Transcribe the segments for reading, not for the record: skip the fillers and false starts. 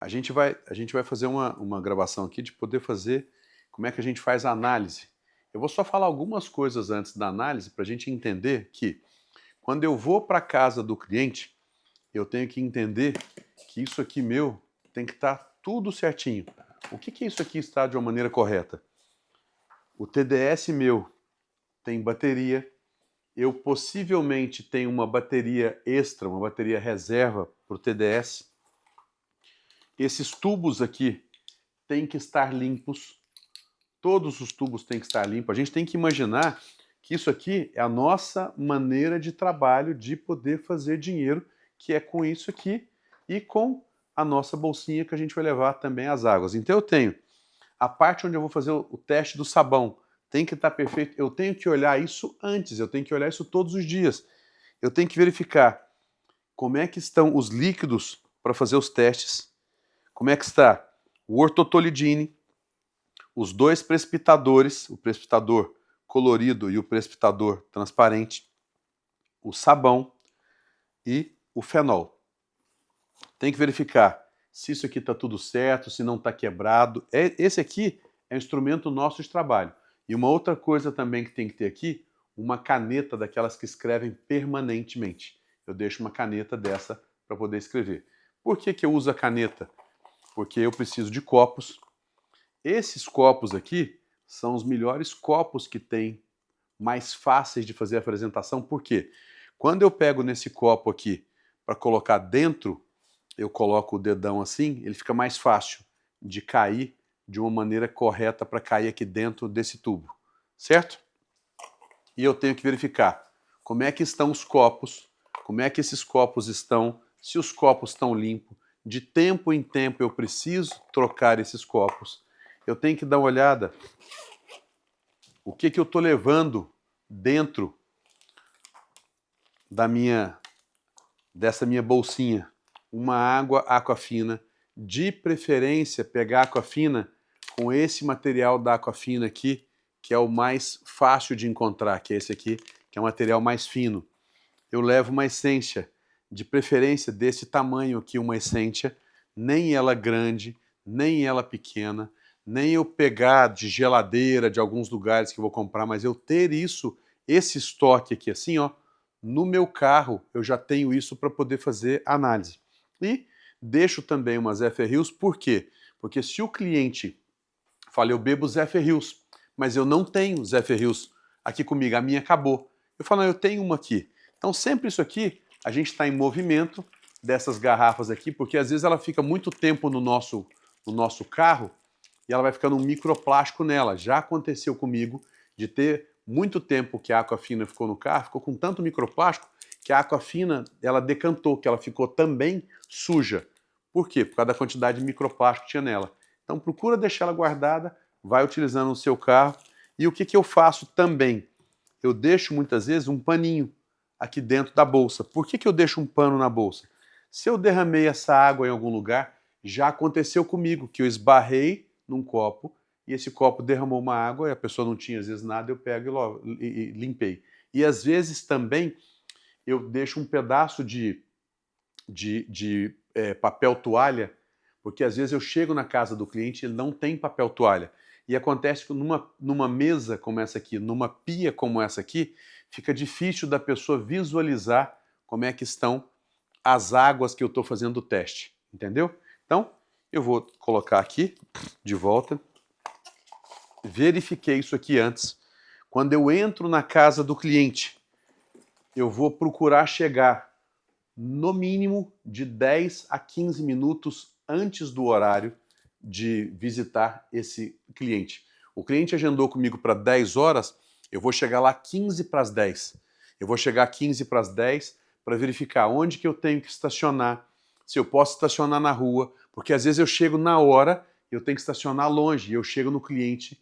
A gente vai fazer uma gravação aqui de poder fazer como é que a gente faz a análise. Eu vou só falar algumas coisas antes da análise para a gente entender que quando eu vou para a casa do cliente, eu tenho que entender que isso aqui meu tem que estar tudo certinho. O que que isso aqui está de uma maneira correta? O TDS meu tem bateria, eu possivelmente tenho uma bateria extra, uma bateria reserva para o TDS. Esses tubos aqui têm que estar limpos, todos os tubos têm que estar limpos. A gente tem que imaginar que isso aqui é a nossa maneira de trabalho de poder fazer dinheiro, que é com isso aqui e com a nossa bolsinha que a gente vai levar também as águas. Então eu tenho a parte onde eu vou fazer o teste do sabão, tem que estar perfeito. Eu tenho que olhar isso antes, eu tenho que olhar isso todos os dias. Eu tenho que verificar como é que estão os líquidos para fazer os testes, como é que está o ortotolidine, os dois precipitadores, o precipitador colorido e o precipitador transparente, o sabão e o fenol. Tem que verificar se isso aqui está tudo certo, se não está quebrado. Esse aqui é um instrumento nosso de trabalho. E uma outra coisa também que tem que ter aqui, uma caneta daquelas que escrevem permanentemente. Eu deixo uma caneta dessa para poder escrever. Por que que eu uso a caneta? Porque eu preciso de copos. Esses copos aqui são os melhores copos que tem, mais fáceis de fazer a apresentação. Por quê? Quando eu pego nesse copo aqui para colocar dentro, eu coloco o dedão assim, ele fica mais fácil de cair de uma maneira correta para cair aqui dentro desse tubo, certo? E eu tenho que verificar como é que estão os copos, como é que esses copos estão, se os copos estão limpos. De tempo em tempo eu preciso trocar esses copos. Eu tenho que dar uma olhada o que que eu estou levando dentro dessa minha bolsinha. Uma água Aquafina, de preferência pegar Aquafina com esse material da Aquafina aqui, que é o mais fácil de encontrar, que é esse aqui, que é um material mais fino. Eu levo uma essência, de preferência desse tamanho aqui, uma essência, nem ela grande, nem ela pequena, nem eu pegar de geladeira de alguns lugares que eu vou comprar, mas eu ter isso, esse estoque aqui assim, ó, no meu carro eu já tenho isso para poder fazer análise. E deixo também umas Zephyrhills, por quê? Porque se o cliente fala, eu bebo Zephyrhills, mas eu não tenho Zephyrhills aqui comigo, a minha acabou. Eu falo, não, eu tenho uma aqui. Então sempre isso aqui, a gente está em movimento dessas garrafas aqui, porque às vezes ela fica muito tempo no nosso carro e ela vai ficando um microplástico nela. Já aconteceu comigo de ter muito tempo que a Aquafina ficou no carro, ficou com tanto microplástico que a Aquafina ela decantou, que ela ficou também suja. Por quê? Por causa da quantidade de microplástico que tinha nela. Então procura deixar ela guardada, vai utilizando no seu carro. E o que que eu faço também? Eu deixo muitas vezes um paninho aqui dentro da bolsa. Por que que eu deixo um pano na bolsa? Se eu derramei essa água em algum lugar, já aconteceu comigo, que eu esbarrei num copo e esse copo derramou uma água e a pessoa não tinha às vezes nada, eu pego e limpei. E às vezes também eu deixo um pedaço de papel toalha, porque às vezes eu chego na casa do cliente e ele não tem papel toalha. E acontece que numa mesa como essa aqui, numa pia como essa aqui, fica difícil da pessoa visualizar como é que estão as águas que eu estou fazendo o teste, entendeu? Então, eu vou colocar aqui de volta. Verifiquei isso aqui antes. Quando eu entro na casa do cliente, eu vou procurar chegar no mínimo de 10 a 15 minutos antes do horário de visitar esse cliente. O cliente agendou comigo para 10 horas, eu vou chegar lá 15 para as 10. Eu vou chegar 15 para as 10 para verificar onde que eu tenho que estacionar, se eu posso estacionar na rua, porque às vezes eu chego na hora, eu tenho que estacionar longe e eu chego no cliente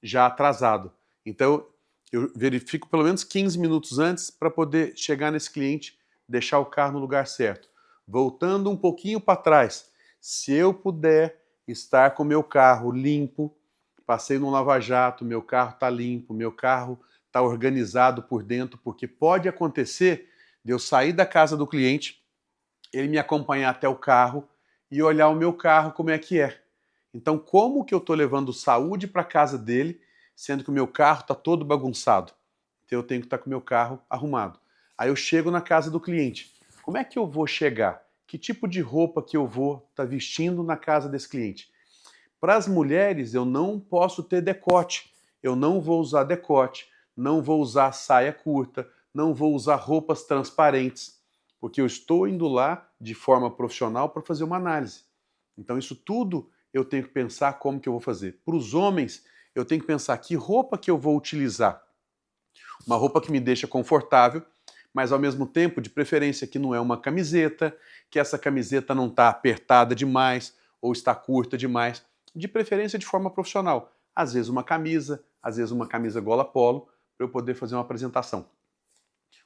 já atrasado. Então eu verifico pelo menos 15 minutos antes para poder chegar nesse cliente, deixar o carro no lugar certo. Voltando um pouquinho para trás, se eu puder estar com o meu carro limpo, passei no lava-jato, meu carro está limpo, meu carro está organizado por dentro, porque pode acontecer de eu sair da casa do cliente, ele me acompanhar até o carro e olhar o meu carro como é que é. Então, como que eu estou levando saúde para casa dele, sendo que o meu carro está todo bagunçado? Então, eu tenho que estar com o meu carro arrumado. Aí eu chego na casa do cliente. Como é que eu vou chegar? Que tipo de roupa que eu vou estar vestindo na casa desse cliente? Para as mulheres, eu não posso ter decote. Eu não vou usar decote, não vou usar saia curta, não vou usar roupas transparentes, porque eu estou indo lá de forma profissional para fazer uma análise. Então isso tudo eu tenho que pensar como que eu vou fazer. Para os homens, eu tenho que pensar que roupa que eu vou utilizar. Uma roupa que me deixa confortável, mas ao mesmo tempo, de preferência, que não é uma camiseta, que essa camiseta não está apertada demais ou está curta demais, de preferência de forma profissional. Às vezes uma camisa gola polo, para eu poder fazer uma apresentação.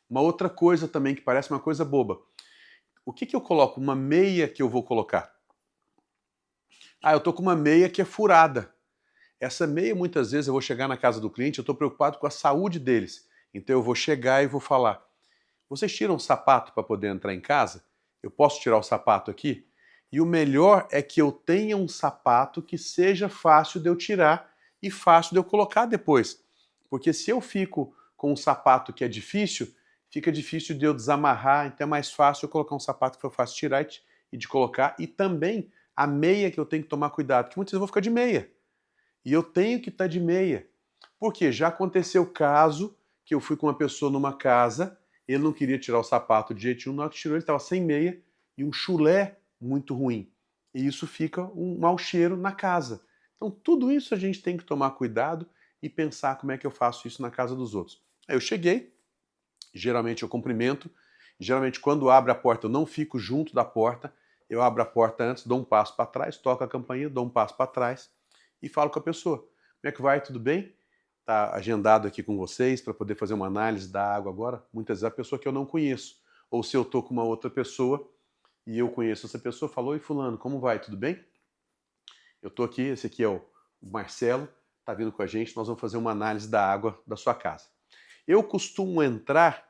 Uma outra coisa também que parece uma coisa boba. O que eu coloco? Uma meia que eu vou colocar. Ah, eu estou com uma meia que é furada. Essa meia, muitas vezes, eu vou chegar na casa do cliente, eu estou preocupado com a saúde deles. Então eu vou chegar e vou falar, vocês tiram o sapato para poder entrar em casa? Eu posso tirar o sapato aqui? E o melhor é que eu tenha um sapato que seja fácil de eu tirar e fácil de eu colocar depois. Porque se eu fico com um sapato que é difícil, fica difícil de eu desamarrar, então é mais fácil eu colocar um sapato que for fácil de tirar e de colocar. E também a meia que eu tenho que tomar cuidado, que muitas vezes eu vou ficar de meia. E eu tenho que estar de meia. Porque já aconteceu o caso que eu fui com uma pessoa numa casa, ele não queria tirar o sapato de jeito nenhum, na hora que tirou ele estava sem meia e um chulé muito ruim. E isso fica um mau cheiro na casa. Então tudo isso a gente tem que tomar cuidado e pensar como é que eu faço isso na casa dos outros. Aí eu cheguei, geralmente eu cumprimento, geralmente quando abre a porta eu não fico junto da porta, eu abro a porta antes, dou um passo para trás, toco a campainha, dou um passo para trás e falo com a pessoa. Como é que vai? Tudo bem? Está agendado aqui com vocês para poder fazer uma análise da água agora. Muitas vezes é a pessoa que eu não conheço. Ou se eu estou com uma outra pessoa e eu conheço essa pessoa, falou, oi fulano, como vai? Tudo bem? Eu estou aqui, esse aqui é o Marcelo, está vindo com a gente, nós vamos fazer uma análise da água da sua casa. Eu costumo entrar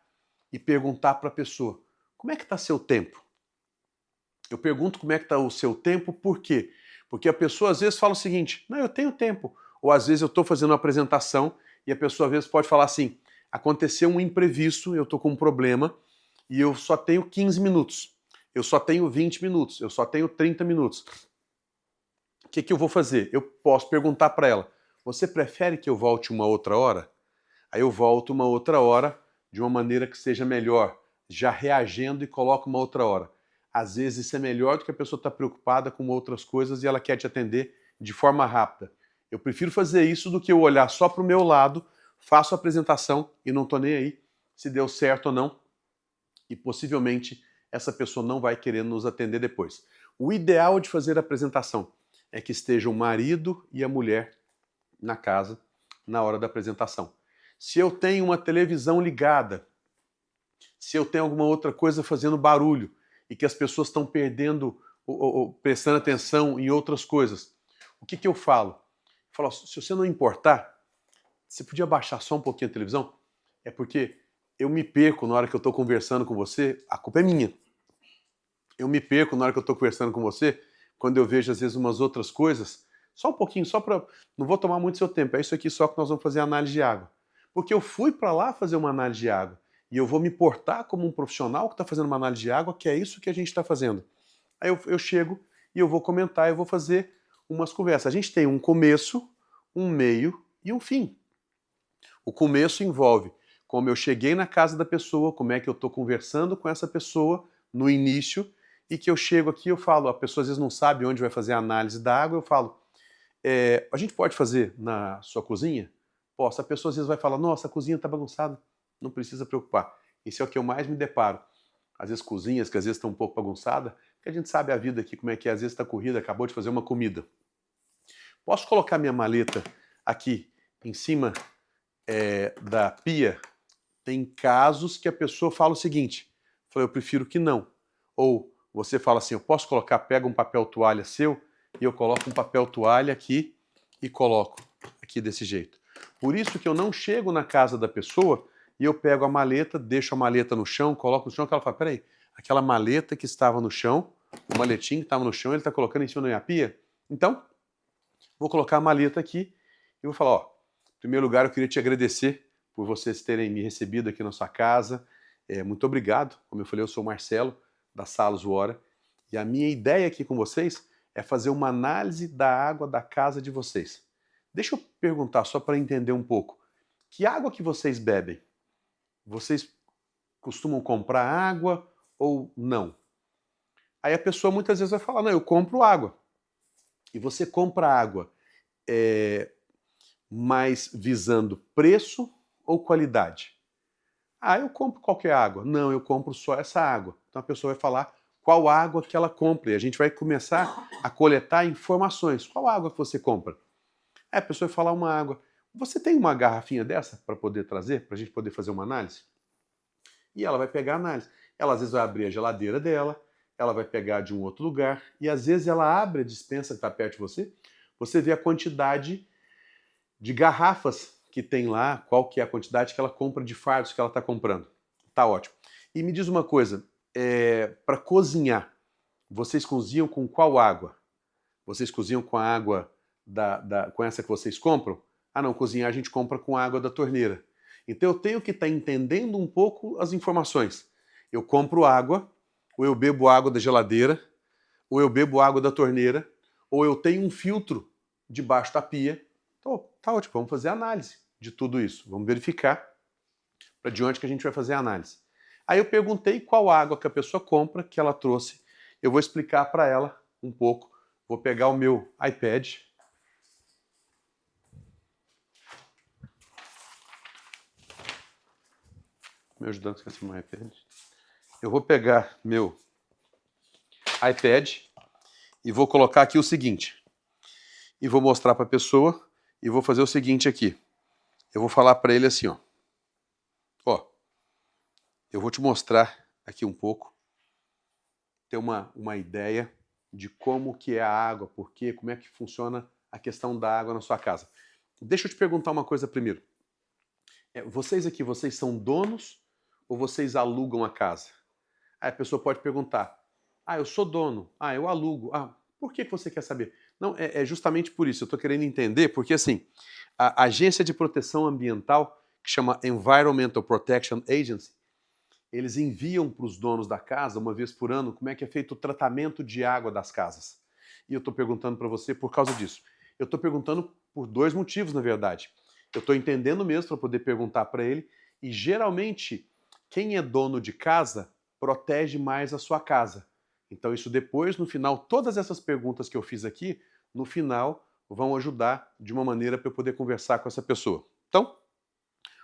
e perguntar para a pessoa, como é que está seu tempo? Eu pergunto como é que está o seu tempo, por quê? Porque a pessoa às vezes fala o seguinte, não, eu tenho tempo. Ou às vezes eu estou fazendo uma apresentação e a pessoa às vezes pode falar assim, aconteceu um imprevisto, eu estou com um problema e eu só tenho 15 minutos, eu só tenho 20 minutos, eu só tenho 30 minutos. O que eu vou fazer? Eu posso perguntar para ela, você prefere que eu volte uma outra hora? Aí eu volto uma outra hora de uma maneira que seja melhor, já reagindo e coloco uma outra hora. Às vezes isso é melhor do que a pessoa estar preocupada com outras coisas e ela quer te atender de forma rápida. Eu prefiro fazer isso do que eu olhar só para o meu lado, faço a apresentação e não estou nem aí se deu certo ou não. E possivelmente essa pessoa não vai querer nos atender depois. O ideal de fazer a apresentação é que esteja o marido e a mulher na casa na hora da apresentação. Se eu tenho uma televisão ligada, se eu tenho alguma outra coisa fazendo barulho e que as pessoas estão perdendo ou prestando atenção em outras coisas, o que eu falo? Eu falo, se você não importar, você podia baixar só um pouquinho a televisão? É porque eu me perco na hora que eu estou conversando com você, a culpa é minha. Eu me perco na hora que eu estou conversando com você, quando eu vejo às vezes umas outras coisas, só um pouquinho, só para... Não vou tomar muito seu tempo, é isso aqui só que nós vamos fazer análise de água. Porque eu fui para lá fazer uma análise de água e eu vou me portar como um profissional que está fazendo uma análise de água, que é isso que a gente está fazendo. Aí eu chego e eu vou comentar, eu vou fazer umas conversas. A gente tem um começo, um meio e um fim. O começo envolve como eu cheguei na casa da pessoa, como é que eu estou conversando com essa pessoa no início, e que eu chego aqui eu falo, a pessoa às vezes não sabe onde vai fazer a análise da água, eu falo, a gente pode fazer na sua cozinha? Posso. A pessoa às vezes vai falar, nossa, a cozinha está bagunçada, não precisa preocupar. Isso é o que eu mais me deparo. Às vezes cozinhas que às vezes estão um pouco bagunçadas, que a gente sabe a vida aqui como é que é, às vezes está corrida, acabou de fazer uma comida. Posso colocar minha maleta aqui em cima da pia? Tem casos que a pessoa fala o seguinte, eu prefiro que não. Ou você fala assim, eu posso colocar, pega um papel toalha seu e eu coloco um papel toalha aqui e coloco aqui desse jeito. Por isso que eu não chego na casa da pessoa e eu pego a maleta, deixo a maleta no chão, coloco no chão, que ela fala, peraí, aquela maleta que estava no chão, O maletim que estava no chão, ele está colocando em cima da minha pia. Então, vou colocar a maleta aqui e vou falar, ó, em primeiro lugar eu queria te agradecer por vocês terem me recebido aqui na sua casa. Muito obrigado. Como eu falei, eu sou o Marcelo, da Salos Wara, e a minha ideia aqui com vocês é fazer uma análise da água da casa de vocês. Deixa eu perguntar, só para entender um pouco, que água que vocês bebem? Vocês costumam comprar água ou não? Aí a pessoa muitas vezes vai falar, não, eu compro água. E você compra água mais visando preço ou qualidade? Ah, eu compro qualquer água. Não, eu compro só essa água. Então a pessoa vai falar qual água que ela compra. E a gente vai começar a coletar informações. Qual água que você compra? Aí a pessoa vai falar uma água. Você tem uma garrafinha dessa para poder trazer, para a gente poder fazer uma análise? E ela vai pegar a análise. Ela às vezes vai abrir a geladeira dela, ela vai pegar de um outro lugar, e às vezes ela abre a despensa que está perto de você, você vê a quantidade de garrafas que tem lá, qual que é a quantidade que ela compra de fardos que ela está comprando. Tá ótimo. E me diz uma coisa, para cozinhar, vocês cozinham com qual água? Vocês cozinham com a água com essa que vocês compram? Ah não, cozinhar a gente compra com a água da torneira. Então eu tenho que estar entendendo um pouco as informações. Eu compro água, ou eu bebo água da geladeira, ou eu bebo água da torneira, ou eu tenho um filtro debaixo da pia. Então, tá ótimo, vamos fazer análise de tudo isso. Vamos verificar para de onde que a gente vai fazer a análise. Aí eu perguntei qual água que a pessoa compra, que ela trouxe. Eu vou explicar para ela um pouco. Vou pegar o meu iPad. Me ajudando, esqueci meu iPad. Eu vou pegar meu iPad e vou colocar aqui o seguinte. E vou mostrar para a pessoa e vou fazer o seguinte aqui. Eu vou falar para ele assim, ó. Ó, eu vou te mostrar aqui um pouco, ter uma ideia de como que é a água, por quê, como é que funciona a questão da água na sua casa. Deixa eu te perguntar uma coisa primeiro. Vocês aqui, vocês são donos ou vocês alugam a casa? Aí a pessoa pode perguntar, ah, eu sou dono, ah, eu alugo, ah, por que você quer saber? Não, é justamente por isso, eu estou querendo entender, porque assim, a Agência de Proteção Ambiental, que chama Environmental Protection Agency, eles enviam para os donos da casa, uma vez por ano, como é que é feito o tratamento de água das casas. E eu estou perguntando para você por causa disso. Eu estou perguntando por dois motivos, na verdade. Eu estou entendendo mesmo para poder perguntar para ele, e geralmente, quem é dono de casa protege mais a sua casa. Então isso depois, no final, todas essas perguntas que eu fiz aqui, no final, vão ajudar de uma maneira para eu poder conversar com essa pessoa. Então,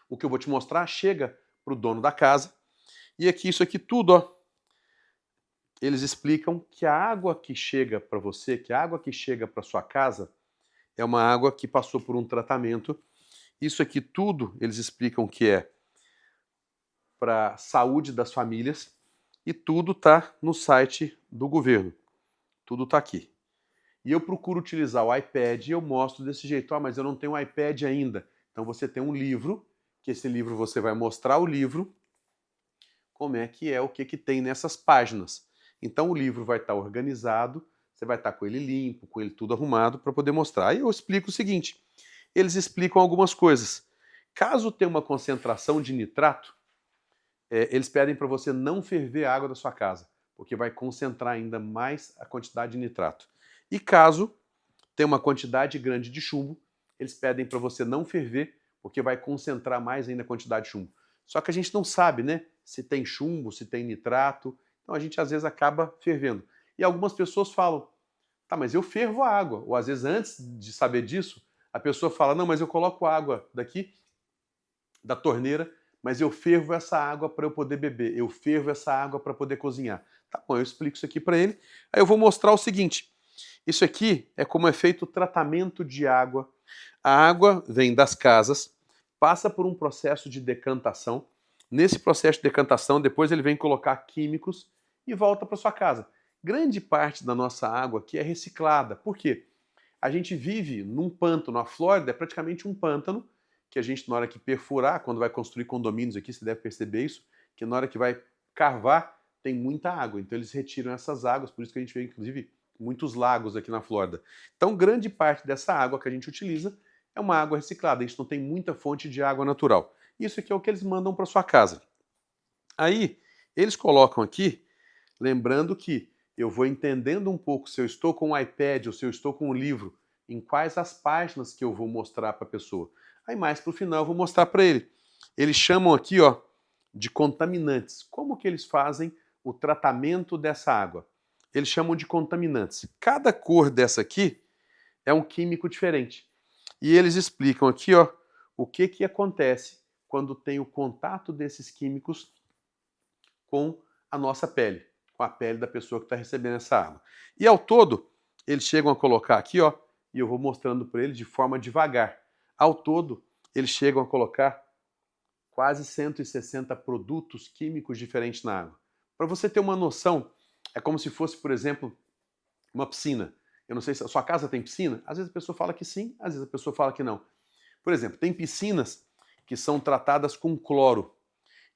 o que eu vou te mostrar chega para o dono da casa, e aqui, isso aqui tudo, ó, eles explicam que a água que chega para você, que a água que chega para sua casa, é uma água que passou por um tratamento. Isso aqui tudo, eles explicam que é para a saúde das famílias, e tudo está no site do governo. Tudo está aqui. E eu procuro utilizar o iPad e eu mostro desse jeito. Ah, mas eu não tenho um iPad ainda. Então você tem um livro, que esse livro você vai mostrar o livro, como é que é, o que tem nessas páginas. Então o livro vai estar organizado, você vai estar com ele limpo, com ele tudo arrumado para poder mostrar. Aí eu explico o seguinte, eles explicam algumas coisas. Caso tenha uma concentração de nitrato, eles pedem para você não ferver a água da sua casa, porque vai concentrar ainda mais a quantidade de nitrato. E caso tenha uma quantidade grande de chumbo, eles pedem para você não ferver, porque vai concentrar mais ainda a quantidade de chumbo. Só que a gente não sabe, né, se tem chumbo, se tem nitrato, então a gente às vezes acaba fervendo. E algumas pessoas falam, tá, mas eu fervo a água. Ou às vezes antes de saber disso, a pessoa fala, não, mas eu coloco água daqui, da torneira, mas eu fervo essa água para eu poder beber, eu fervo essa água para poder cozinhar. Tá bom, eu explico isso aqui para ele. Aí eu vou mostrar o seguinte, isso aqui é como é feito o tratamento de água. A água vem das casas, passa por um processo de decantação. Nesse processo de decantação, depois ele vem colocar químicos e volta para sua casa. Grande parte da nossa água aqui é reciclada. Por quê? A gente vive num pântano. A Flórida é praticamente um pântano, que a gente, na hora que perfurar, quando vai construir condomínios aqui, você deve perceber isso, que na hora que vai cavar, tem muita água, então eles retiram essas águas, por isso que a gente vê, inclusive, muitos lagos aqui na Flórida. Então, grande parte dessa água que a gente utiliza é uma água reciclada, a gente não tem muita fonte de água natural. Isso aqui é o que eles mandam para sua casa. Aí, eles colocam aqui, lembrando que eu vou entendendo um pouco se eu estou com um iPad ou se eu estou com um livro, em quais as páginas que eu vou mostrar para a pessoa. Aí mais para o final eu vou mostrar para ele. Eles chamam aqui, ó, de contaminantes. Como que eles fazem o tratamento dessa água? Eles chamam de contaminantes. Cada cor dessa aqui é um químico diferente. E eles explicam aqui, ó, o que que acontece quando tem o contato desses químicos com a nossa pele, com a pele da pessoa que está recebendo essa água. E ao todo, eles chegam a colocar aqui, ó, e eu vou mostrando para eles de forma devagar. Ao todo, eles chegam a colocar quase 160 produtos químicos diferentes na água. Para você ter uma noção, é como se fosse, por exemplo, uma piscina. Eu não sei se a sua casa tem piscina. Às vezes a pessoa fala que sim, às vezes a pessoa fala que não. Por exemplo, tem piscinas que são tratadas com cloro.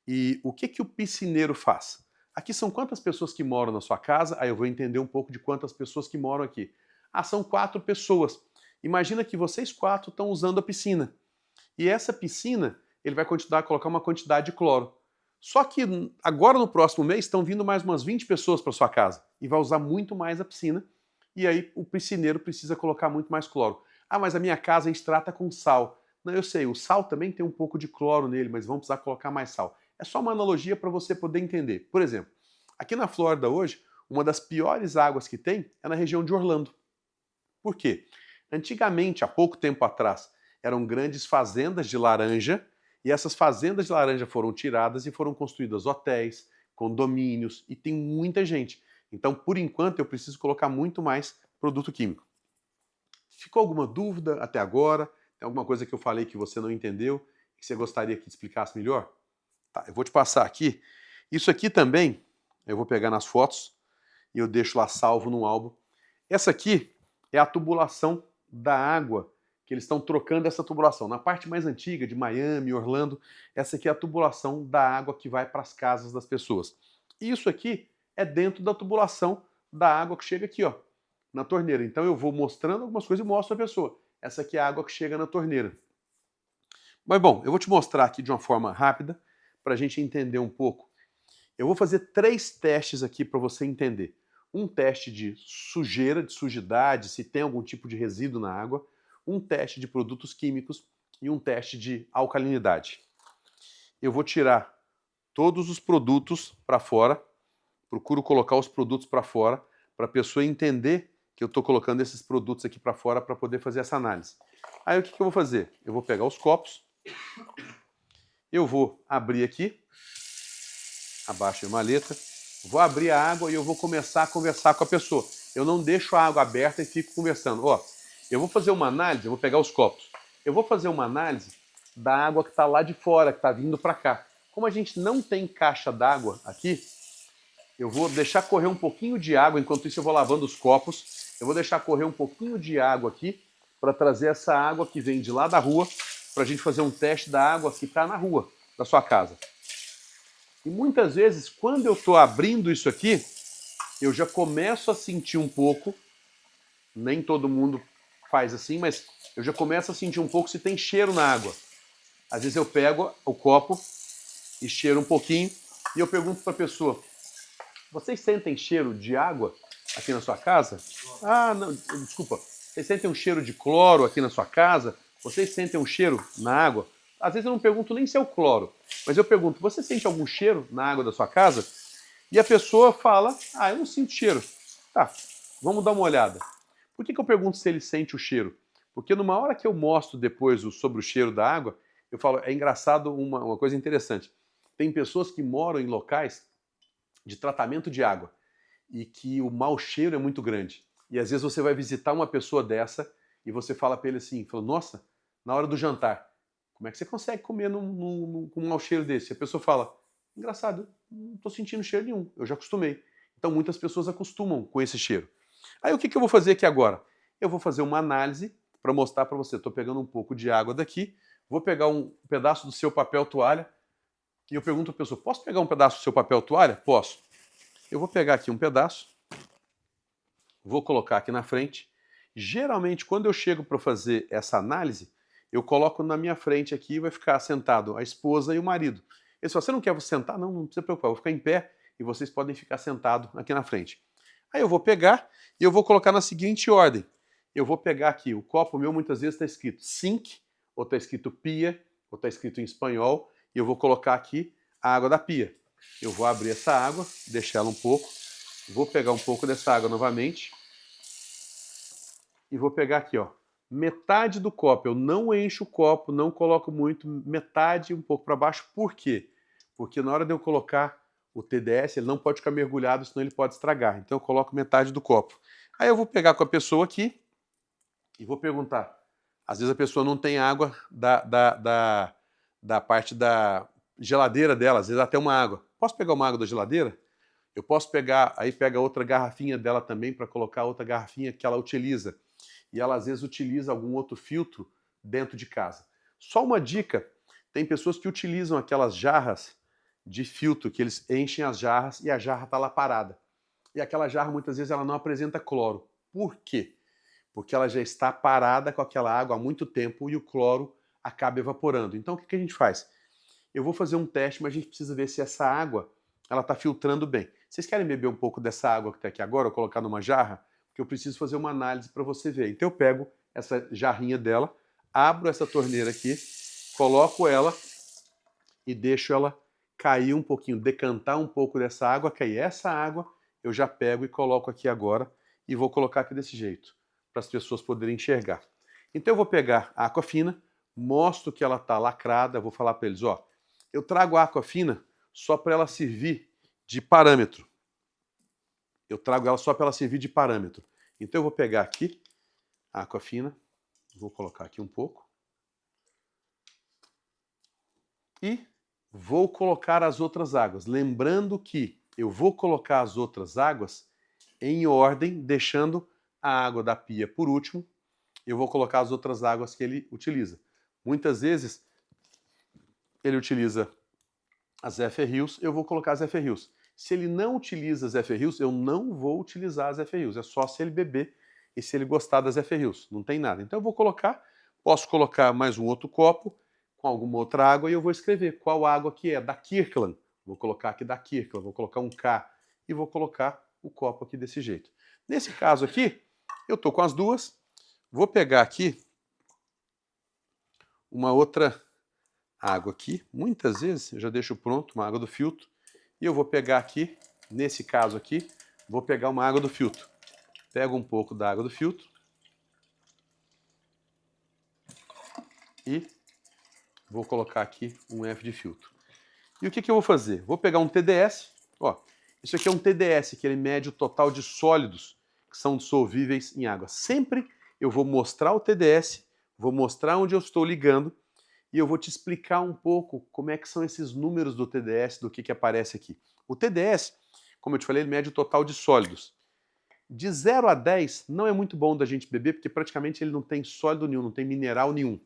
E o que que o piscineiro faz? Aqui são quantas pessoas que moram na sua casa? Aí eu vou entender um pouco de quantas pessoas que moram aqui. Ah, são 4 pessoas. Imagina que vocês 4 estão usando a piscina. E essa piscina, ele vai continuar a colocar uma quantidade de cloro. Só que agora no próximo mês estão vindo mais umas 20 pessoas para sua casa e vai usar muito mais a piscina. E aí o piscineiro precisa colocar muito mais cloro. Ah, mas a minha casa a gente trata com sal. Não, eu sei, o sal também tem um pouco de cloro nele, mas vamos precisar colocar mais sal. É só uma analogia para você poder entender. Por exemplo, aqui na Flórida hoje, uma das piores águas que tem é na região de Orlando. Por quê? Antigamente, há pouco tempo atrás, eram grandes fazendas de laranja, e essas fazendas de laranja foram tiradas e foram construídas hotéis, condomínios, e tem muita gente. Então, por enquanto, eu preciso colocar muito mais produto químico. Ficou alguma dúvida até agora? Tem alguma coisa que eu falei que você não entendeu, que você gostaria que explicasse melhor? Tá, eu vou te passar aqui. Isso aqui também, eu vou pegar nas fotos e eu deixo lá salvo no álbum. Essa aqui é a tubulação da água, que eles estão trocando essa tubulação. Na parte mais antiga, de Miami, Orlando, essa aqui é a tubulação da água que vai para as casas das pessoas. Isso aqui é dentro da tubulação da água que chega aqui, ó, na torneira. Então eu vou mostrando algumas coisas e mostro a pessoa. Essa aqui é a água que chega na torneira. Mas bom, eu vou te mostrar aqui de uma forma rápida, para a gente entender um pouco. Eu vou fazer 3 testes aqui para você entender. Um teste de sujeira, de sujidade, se tem algum tipo de resíduo na água, um teste de produtos químicos e um teste de alcalinidade. Eu vou tirar todos os produtos para fora, procuro colocar os produtos para fora, para a pessoa entender que eu estou colocando esses produtos aqui para fora para poder fazer essa análise. Aí o que eu vou fazer? Eu vou pegar os copos, eu vou abrir aqui, abaixo a maleta, vou abrir a água e eu vou começar a conversar com a pessoa. Eu não deixo a água aberta e fico conversando. Ó, eu vou fazer uma análise, eu vou pegar os copos. Eu vou fazer uma análise da água que está lá de fora, que está vindo para cá. Como a gente não tem caixa d'água aqui, eu vou deixar correr um pouquinho de água, enquanto isso eu vou lavando os copos. Eu vou deixar correr um pouquinho de água aqui para trazer essa água que vem de lá da rua para a gente fazer um teste da água que está na rua da sua casa. E muitas vezes, quando eu estou abrindo isso aqui, eu já começo a sentir um pouco, nem todo mundo faz assim, mas eu já começo a sentir um pouco se tem cheiro na água. Às vezes eu pego o copo e cheiro um pouquinho e eu pergunto para a pessoa, vocês sentem cheiro de água aqui na sua casa? Ah, não, desculpa. Vocês sentem um cheiro de cloro aqui na sua casa? Vocês sentem um cheiro na água? Às vezes eu não pergunto nem se é o cloro, mas eu pergunto, você sente algum cheiro na água da sua casa? E a pessoa fala, ah, eu não sinto cheiro. Tá, vamos dar uma olhada. Por que eu pergunto se ele sente o cheiro? Porque numa hora que eu mostro depois sobre o cheiro da água, eu falo, é engraçado uma coisa interessante. Tem pessoas que moram em locais de tratamento de água e que o mau cheiro é muito grande. E às vezes você vai visitar uma pessoa dessa e você fala para ele assim, fala, nossa, na hora do jantar, como é que você consegue comer com um mau cheiro desse? E a pessoa fala, engraçado, não estou sentindo cheiro nenhum, eu já acostumei. Então muitas pessoas acostumam com esse cheiro. Aí o que eu vou fazer aqui agora? Eu vou fazer uma análise para mostrar para você. Estou pegando um pouco de água daqui, vou pegar um pedaço do seu papel toalha e eu pergunto à pessoa, posso pegar um pedaço do seu papel toalha? Posso. Eu vou pegar aqui um pedaço, vou colocar aqui na frente. Geralmente, quando eu chego para fazer essa análise, eu coloco na minha frente aqui e vai ficar sentado a esposa e o marido. Eles falam, você não quer sentar? Não, não precisa preocupar, eu vou ficar em pé e vocês podem ficar sentados aqui na frente. Aí eu vou pegar e eu vou colocar na seguinte ordem. Eu vou pegar aqui, o copo meu muitas vezes está escrito sink, ou está escrito pia, ou está escrito em espanhol, e eu vou colocar aqui a água da pia. Eu vou abrir essa água, deixar ela um pouco, vou pegar um pouco dessa água novamente, e vou pegar aqui, ó, metade do copo. Eu não encho o copo, não coloco muito, metade um pouco para baixo. Por quê? Porque na hora de eu colocar o TDS, ele não pode ficar mergulhado, senão ele pode estragar. Então eu coloco metade do copo. Aí eu vou pegar com a pessoa aqui e vou perguntar. Às vezes a pessoa não tem água da parte da geladeira dela, às vezes até uma água. Posso pegar uma água da geladeira? Eu posso pegar, aí pega outra garrafinha dela também para colocar outra garrafinha que ela utiliza. E ela às vezes utiliza algum outro filtro dentro de casa. Só uma dica, tem pessoas que utilizam aquelas jarras de filtro, que eles enchem as jarras e a jarra está lá parada. E aquela jarra muitas vezes ela não apresenta cloro. Por quê? Porque ela já está parada com aquela água há muito tempo e o cloro acaba evaporando. Então o que a gente faz? Eu vou fazer um teste, mas a gente precisa ver se essa água ela está filtrando bem. Vocês querem beber um pouco dessa água que está aqui agora, ou colocar numa jarra? Porque eu preciso fazer uma análise para você ver. Então eu pego essa jarrinha dela, abro essa torneira aqui, coloco ela e deixo ela cair um pouquinho, decantar um pouco dessa água, cair essa água, eu já pego e coloco aqui agora e vou colocar aqui desse jeito, para as pessoas poderem enxergar. Então eu vou pegar a Aquafina, mostro que ela está lacrada, vou falar para eles, ó, eu trago a Aquafina só para ela servir de parâmetro. Eu trago ela só para ela servir de parâmetro. Então eu vou pegar aqui a Aquafina, vou colocar aqui um pouco. E vou colocar as outras águas. Lembrando que eu vou colocar as outras águas em ordem, deixando a água da pia por último. Eu vou colocar as outras águas que ele utiliza. Muitas vezes ele utiliza as Zephyr Hills, eu vou colocar as Zephyr Hills. Se ele não utiliza as Zephyr Hills, eu não vou utilizar as Zephyr Hills. É só se ele beber e se ele gostar das Zephyr Hills. Não tem nada. Então eu vou colocar, posso colocar mais um outro copo com alguma outra água e eu vou escrever qual água que é, da Kirkland. Vou colocar aqui da Kirkland, vou colocar um K e vou colocar o copo aqui desse jeito. Nesse caso aqui, eu tô com as duas. Vou pegar aqui uma outra água aqui. Muitas vezes eu já deixo pronto uma água do filtro. E eu vou pegar aqui, nesse caso aqui, vou pegar uma água do filtro. Pego um pouco da água do filtro. E vou colocar aqui um F de filtro. E o que eu vou fazer? Vou pegar um TDS. Ó, isso aqui é um TDS, que ele mede o total de sólidos que são dissolvíveis em água. Sempre eu vou mostrar o TDS, vou mostrar onde eu estou ligando e eu vou te explicar um pouco como é que são esses números do TDS, do que aparece aqui. O TDS, como eu te falei, ele mede o total de sólidos. De 0 a 10 não é muito bom da gente beber, porque praticamente ele não tem sólido nenhum, não tem mineral nenhum.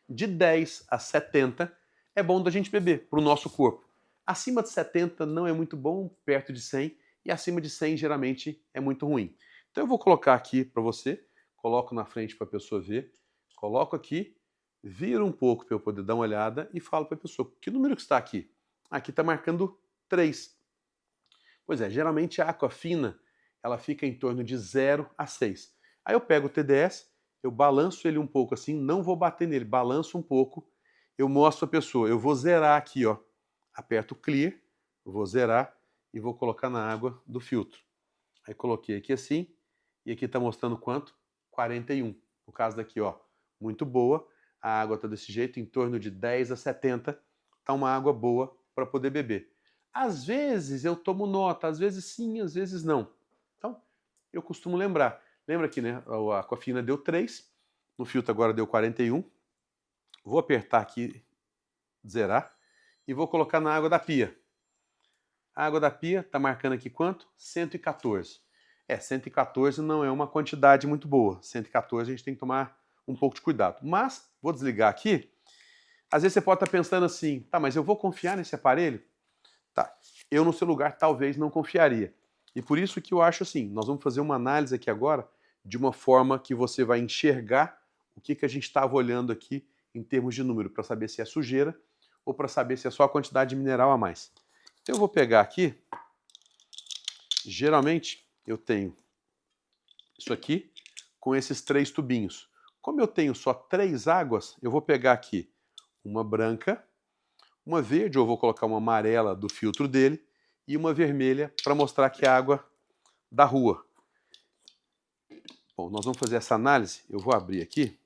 De 10 a 70 é bom da gente beber para o nosso corpo. Acima de 70 não é muito bom, perto de 100, e acima de 100 geralmente é muito ruim. Então eu vou colocar aqui para você, coloco na frente para a pessoa ver, coloco aqui, viro um pouco para eu poder dar uma olhada e falo para a pessoa, que número que está aqui? Aqui está marcando 3. Pois é, geralmente a Aquafina ela fica em torno de 0 a 6. Aí eu pego o TDS, eu balanço ele um pouco assim, não vou bater nele, balanço um pouco, eu mostro a pessoa, eu vou zerar aqui, ó, aperto Clear, vou zerar e vou colocar na água do filtro. Aí coloquei aqui assim, e aqui está mostrando quanto? 41. No caso daqui, ó, muito boa, a água está desse jeito, em torno de 10 a 70, está uma água boa para poder beber. Às vezes eu tomo nota, às vezes sim, às vezes não. Então, eu costumo lembrar. Lembra que né, a Aquafina deu 3, no filtro agora deu 41. Vou apertar aqui, zerar, e vou colocar na água da pia. A água da pia está marcando aqui quanto? 114. 114 não é uma quantidade muito boa. 114 a gente tem que tomar um pouco de cuidado. Mas, vou desligar aqui. Às vezes você pode estar pensando assim, tá, mas eu vou confiar nesse aparelho? Tá. eu no seu lugar talvez não confiaria. E por isso que eu acho assim, nós vamos fazer uma análise aqui agora de uma forma que você vai enxergar o que a gente estava olhando aqui em termos de número, para saber se é sujeira ou para saber se é só a quantidade de mineral a mais. Então eu vou pegar aqui, geralmente eu tenho isso aqui com esses 3 tubinhos. Como eu tenho só 3 águas, eu vou pegar aqui uma branca, uma verde, ou vou colocar uma amarela do filtro dele, e uma vermelha para mostrar que é água da rua. Bom, nós vamos fazer essa análise. Eu vou abrir aqui.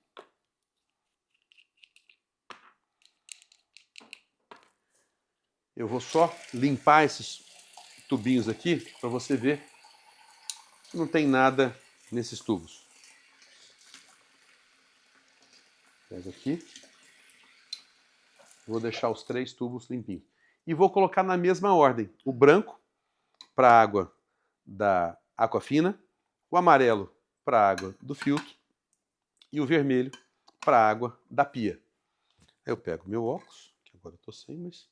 Eu vou só limpar esses tubinhos aqui para você ver que não tem nada nesses tubos. Pega aqui. Vou deixar os 3 tubos limpinhos. E vou colocar na mesma ordem. O branco para a água da Aquafina, o amarelo para a água do filtro e o vermelho para a água da pia. Aí eu pego meu óculos, que agora eu estou sem, mas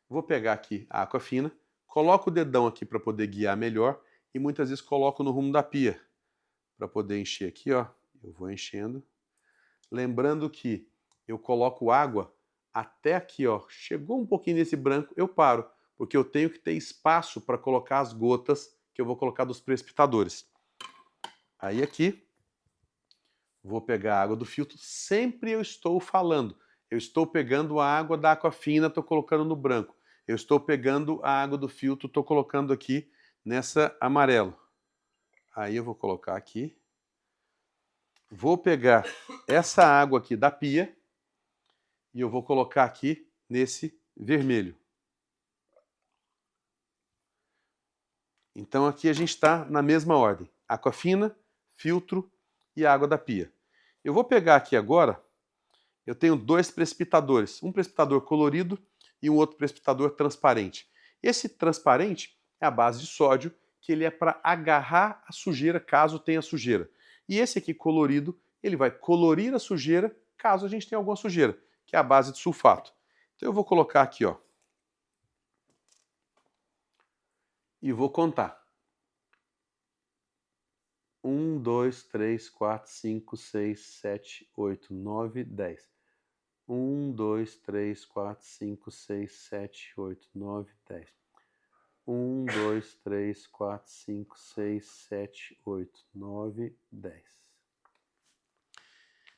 vou pegar aqui a Aquafina, coloco o dedão aqui para poder guiar melhor e muitas vezes coloco no rumo da pia para poder encher aqui, ó. Eu vou enchendo. Lembrando que eu coloco água até aqui, ó. Chegou um pouquinho nesse branco, eu paro, porque eu tenho que ter espaço para colocar as gotas que eu vou colocar dos precipitadores. Aí aqui, vou pegar a água do filtro. Sempre eu estou falando. Eu estou pegando a água da Aquafina, estou colocando no branco. Eu estou pegando a água do filtro, estou colocando aqui nessa amarelo. Aí eu vou colocar aqui. Vou pegar essa água aqui da pia e eu vou colocar aqui nesse vermelho. Então aqui a gente está na mesma ordem. Aquafina, filtro e água da pia. Eu vou pegar aqui agora, eu tenho 2 precipitadores. Um precipitador colorido e um outro precipitador transparente. Esse transparente é a base de sódio, que ele é para agarrar a sujeira caso tenha sujeira. E esse aqui colorido, ele vai colorir a sujeira caso a gente tenha alguma sujeira, que é a base de sulfato. Então eu vou colocar aqui, ó. E vou contar. 1, 2, 3, 4, 5, 6, 7, 8, 9, 10. 1, 2, 3, 4, 5, 6, 7, 8, 9, 10. 1, 2, 3, 4, 5, 6, 7, 8, 9, 10.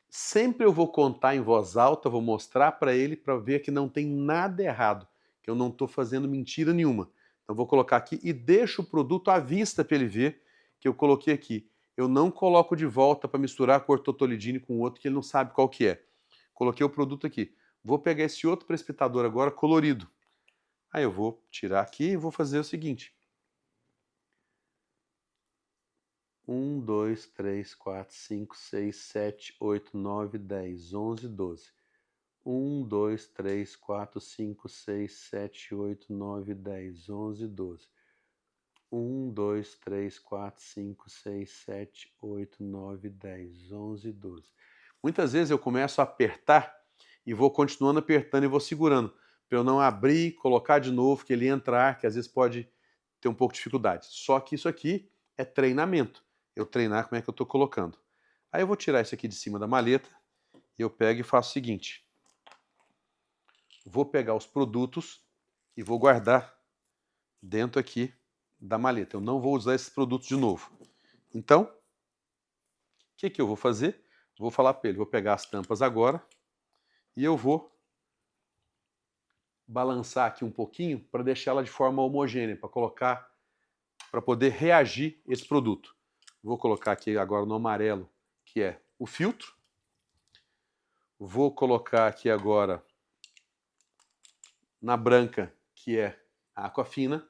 Sempre eu vou contar em voz alta, vou mostrar para ele para ver que não tem nada errado, que eu não estou fazendo mentira nenhuma. Então vou colocar aqui e deixo o produto à vista para ele ver que eu coloquei aqui. Eu não coloco de volta para misturar com ortotolidine com o outro que ele não sabe qual que é. Coloquei o produto aqui. Vou pegar esse outro precipitador agora colorido. Aí eu vou tirar aqui e vou fazer o seguinte. 1, 2, 3, 4, 5, 6, 7, 8, 9, 10, 11, 12. 1, 2, 3, 4, 5, 6, 7, 8, 9, 10, 11, 12. 1, 2, 3, 4, 5, 6, 7, 8, 9, 10, 11, 12. Muitas vezes eu começo a apertar e vou continuando apertando e vou segurando, para eu não abrir, colocar de novo, que ele entrar, que às vezes pode ter um pouco de dificuldade. Só que isso aqui é treinamento. Eu treinar como é que eu estou colocando. Aí eu vou tirar isso aqui de cima da maleta e eu pego e faço o seguinte. Vou pegar os produtos e vou guardar dentro aqui da maleta. Eu não vou usar esses produtos de novo. Então, o que eu vou fazer? Vou falar para ele, vou pegar as tampas agora e eu vou balançar aqui um pouquinho para deixar ela de forma homogênea, para colocar, para poder reagir esse produto. Vou colocar aqui agora no amarelo, que é o filtro. Vou colocar aqui agora na branca, que é a Aquafina,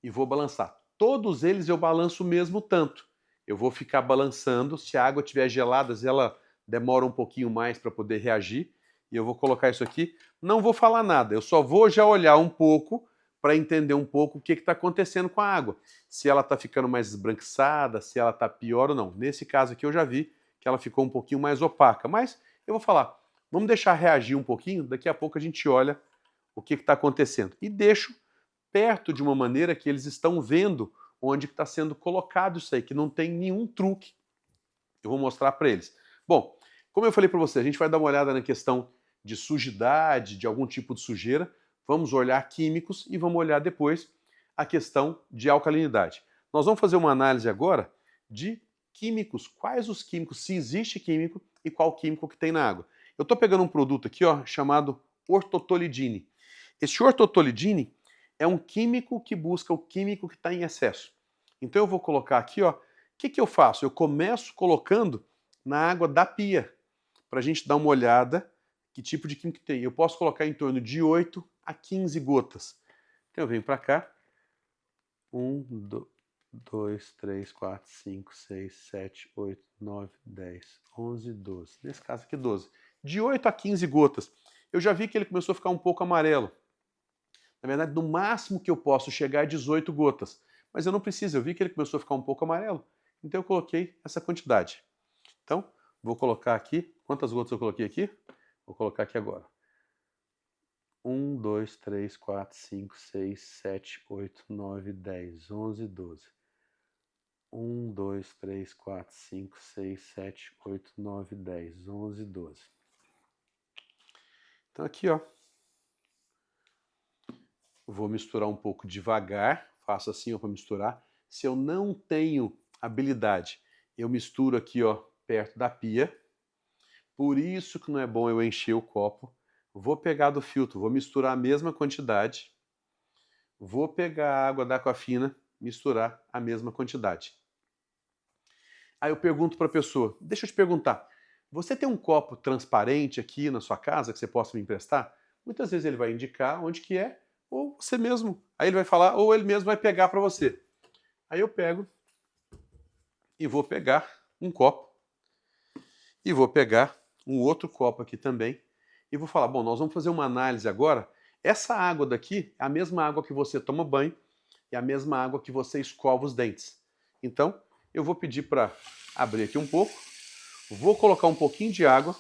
e vou balançar. Todos eles eu balanço o mesmo tanto. Eu vou ficar balançando. Se a água estiver gelada, ela demora um pouquinho mais para poder reagir. E eu vou colocar isso aqui. Não vou falar nada, eu só vou já olhar um pouco para entender um pouco o que está acontecendo com a água. Se ela está ficando mais esbranquiçada, se ela está pior ou não. Nesse caso aqui eu já vi que ela ficou um pouquinho mais opaca. Mas eu vou falar, vamos deixar reagir um pouquinho, daqui a pouco a gente olha o que está acontecendo. E deixo perto de uma maneira que eles estão vendo onde está sendo colocado isso aí, que não tem nenhum truque. Eu vou mostrar para eles. Bom, como eu falei para você, a gente vai dar uma olhada na questão de sujidade, de algum tipo de sujeira, vamos olhar químicos e vamos olhar depois a questão de alcalinidade. Nós vamos fazer uma análise agora de químicos, quais os químicos, se existe químico e qual químico que tem na água. Eu estou pegando um produto aqui, ó, chamado ortotolidine. Esse ortotolidine é um químico que busca o químico que está em excesso. Então eu vou colocar aqui, ó, o que eu faço? Eu começo colocando na água da pia, para a gente dar uma olhada que tipo de químico tem. Eu posso colocar em torno de 8 a 15 gotas. Então eu venho para cá, 1, 2, 3, 4, 5, 6, 7, 8, 9, 10, 11, 12. Nesse caso aqui, 12. De 8 a 15 gotas. Eu já vi que ele começou a ficar um pouco amarelo. Na verdade, no máximo que eu posso chegar é 18 gotas. Mas eu não preciso, eu vi que ele começou a ficar um pouco amarelo. Então eu coloquei essa quantidade. Então, vou colocar aqui. Quantas gotas eu coloquei aqui? Vou colocar aqui agora. 1, 2, 3, 4, 5, 6, 7, 8, 9, 10, 11, 12. 1, 2, 3, 4, 5, 6, 7, 8, 9, 10, 11, 12. Então aqui, ó. Vou misturar um pouco devagar. Faço assim, ó, para misturar. Se eu não tenho habilidade, eu misturo aqui, ó, perto da pia. Por isso que não é bom eu encher o copo. Vou pegar do filtro, vou misturar a mesma quantidade. Vou pegar a água da Aquafina, misturar a mesma quantidade. Aí eu pergunto para a pessoa, deixa eu te perguntar, você tem um copo transparente aqui na sua casa que você possa me emprestar? Muitas vezes ele vai indicar onde que é, ou você mesmo. Aí ele vai falar, ou ele mesmo vai pegar para você. Aí eu pego e vou pegar um copo e vou pegar um outro copo aqui também e vou falar, bom, nós vamos fazer uma análise agora. Essa água daqui é a mesma água que você toma banho e a mesma água que você escova os dentes. Então, eu vou pedir para abrir aqui um pouco, vou colocar um pouquinho de água,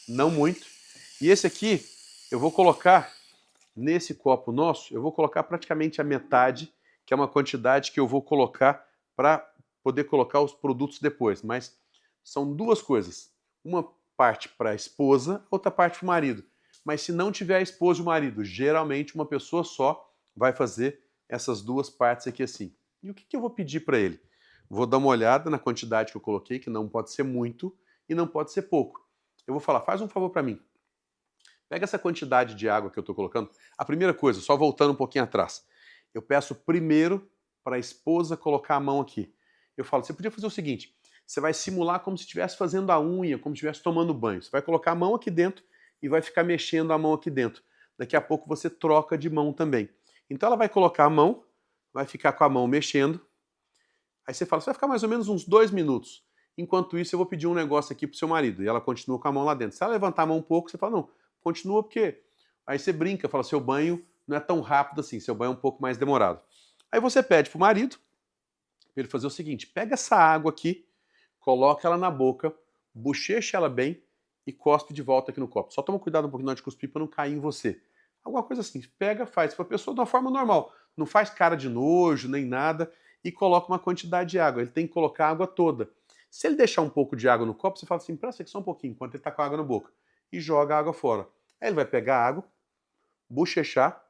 não muito, e esse aqui eu vou colocar nesse copo nosso, eu vou colocar praticamente a metade, que é uma quantidade que eu vou colocar para poder colocar os produtos depois, mas são duas coisas, uma parte para a esposa, outra parte para o marido. Mas se não tiver a esposa e o marido, geralmente uma pessoa só vai fazer essas duas partes aqui assim. E o que eu vou pedir para ele? Vou dar uma olhada na quantidade que eu coloquei, que não pode ser muito e não pode ser pouco. Eu vou falar, faz um favor para mim. Pega essa quantidade de água que eu estou colocando. A primeira coisa, só voltando um pouquinho atrás. Eu peço primeiro para a esposa colocar a mão aqui. Eu falo, você podia fazer o seguinte, você vai simular como se estivesse fazendo a unha, como se estivesse tomando banho. Você vai colocar a mão aqui dentro e vai ficar mexendo a mão aqui dentro. Daqui a pouco você troca de mão também. Então ela vai colocar a mão, vai ficar com a mão mexendo. Aí você fala, você vai ficar mais ou menos uns 2 minutos. Enquanto isso, eu vou pedir um negócio aqui pro seu marido. E ela continua com a mão lá dentro. Se ela levantar a mão um pouco, você fala, não, continua porque... Aí você brinca, fala, seu banho não é tão rápido assim, seu banho é um pouco mais demorado. Aí você pede pro marido, para ele fazer o seguinte, pega essa água aqui, coloca ela na boca, bochecha ela bem e cospe de volta aqui no copo. Só toma cuidado um pouquinho na hora de cuspir para não cair em você. Alguma coisa assim, pega, faz para a pessoa de uma forma normal. Não faz cara de nojo, nem nada, e coloca uma quantidade de água. Ele tem que colocar a água toda. Se ele deixar um pouco de água no copo, você fala assim, presta aqui só um pouquinho, enquanto ele está com a água na boca. E joga a água fora. Aí ele vai pegar a água, bochechar,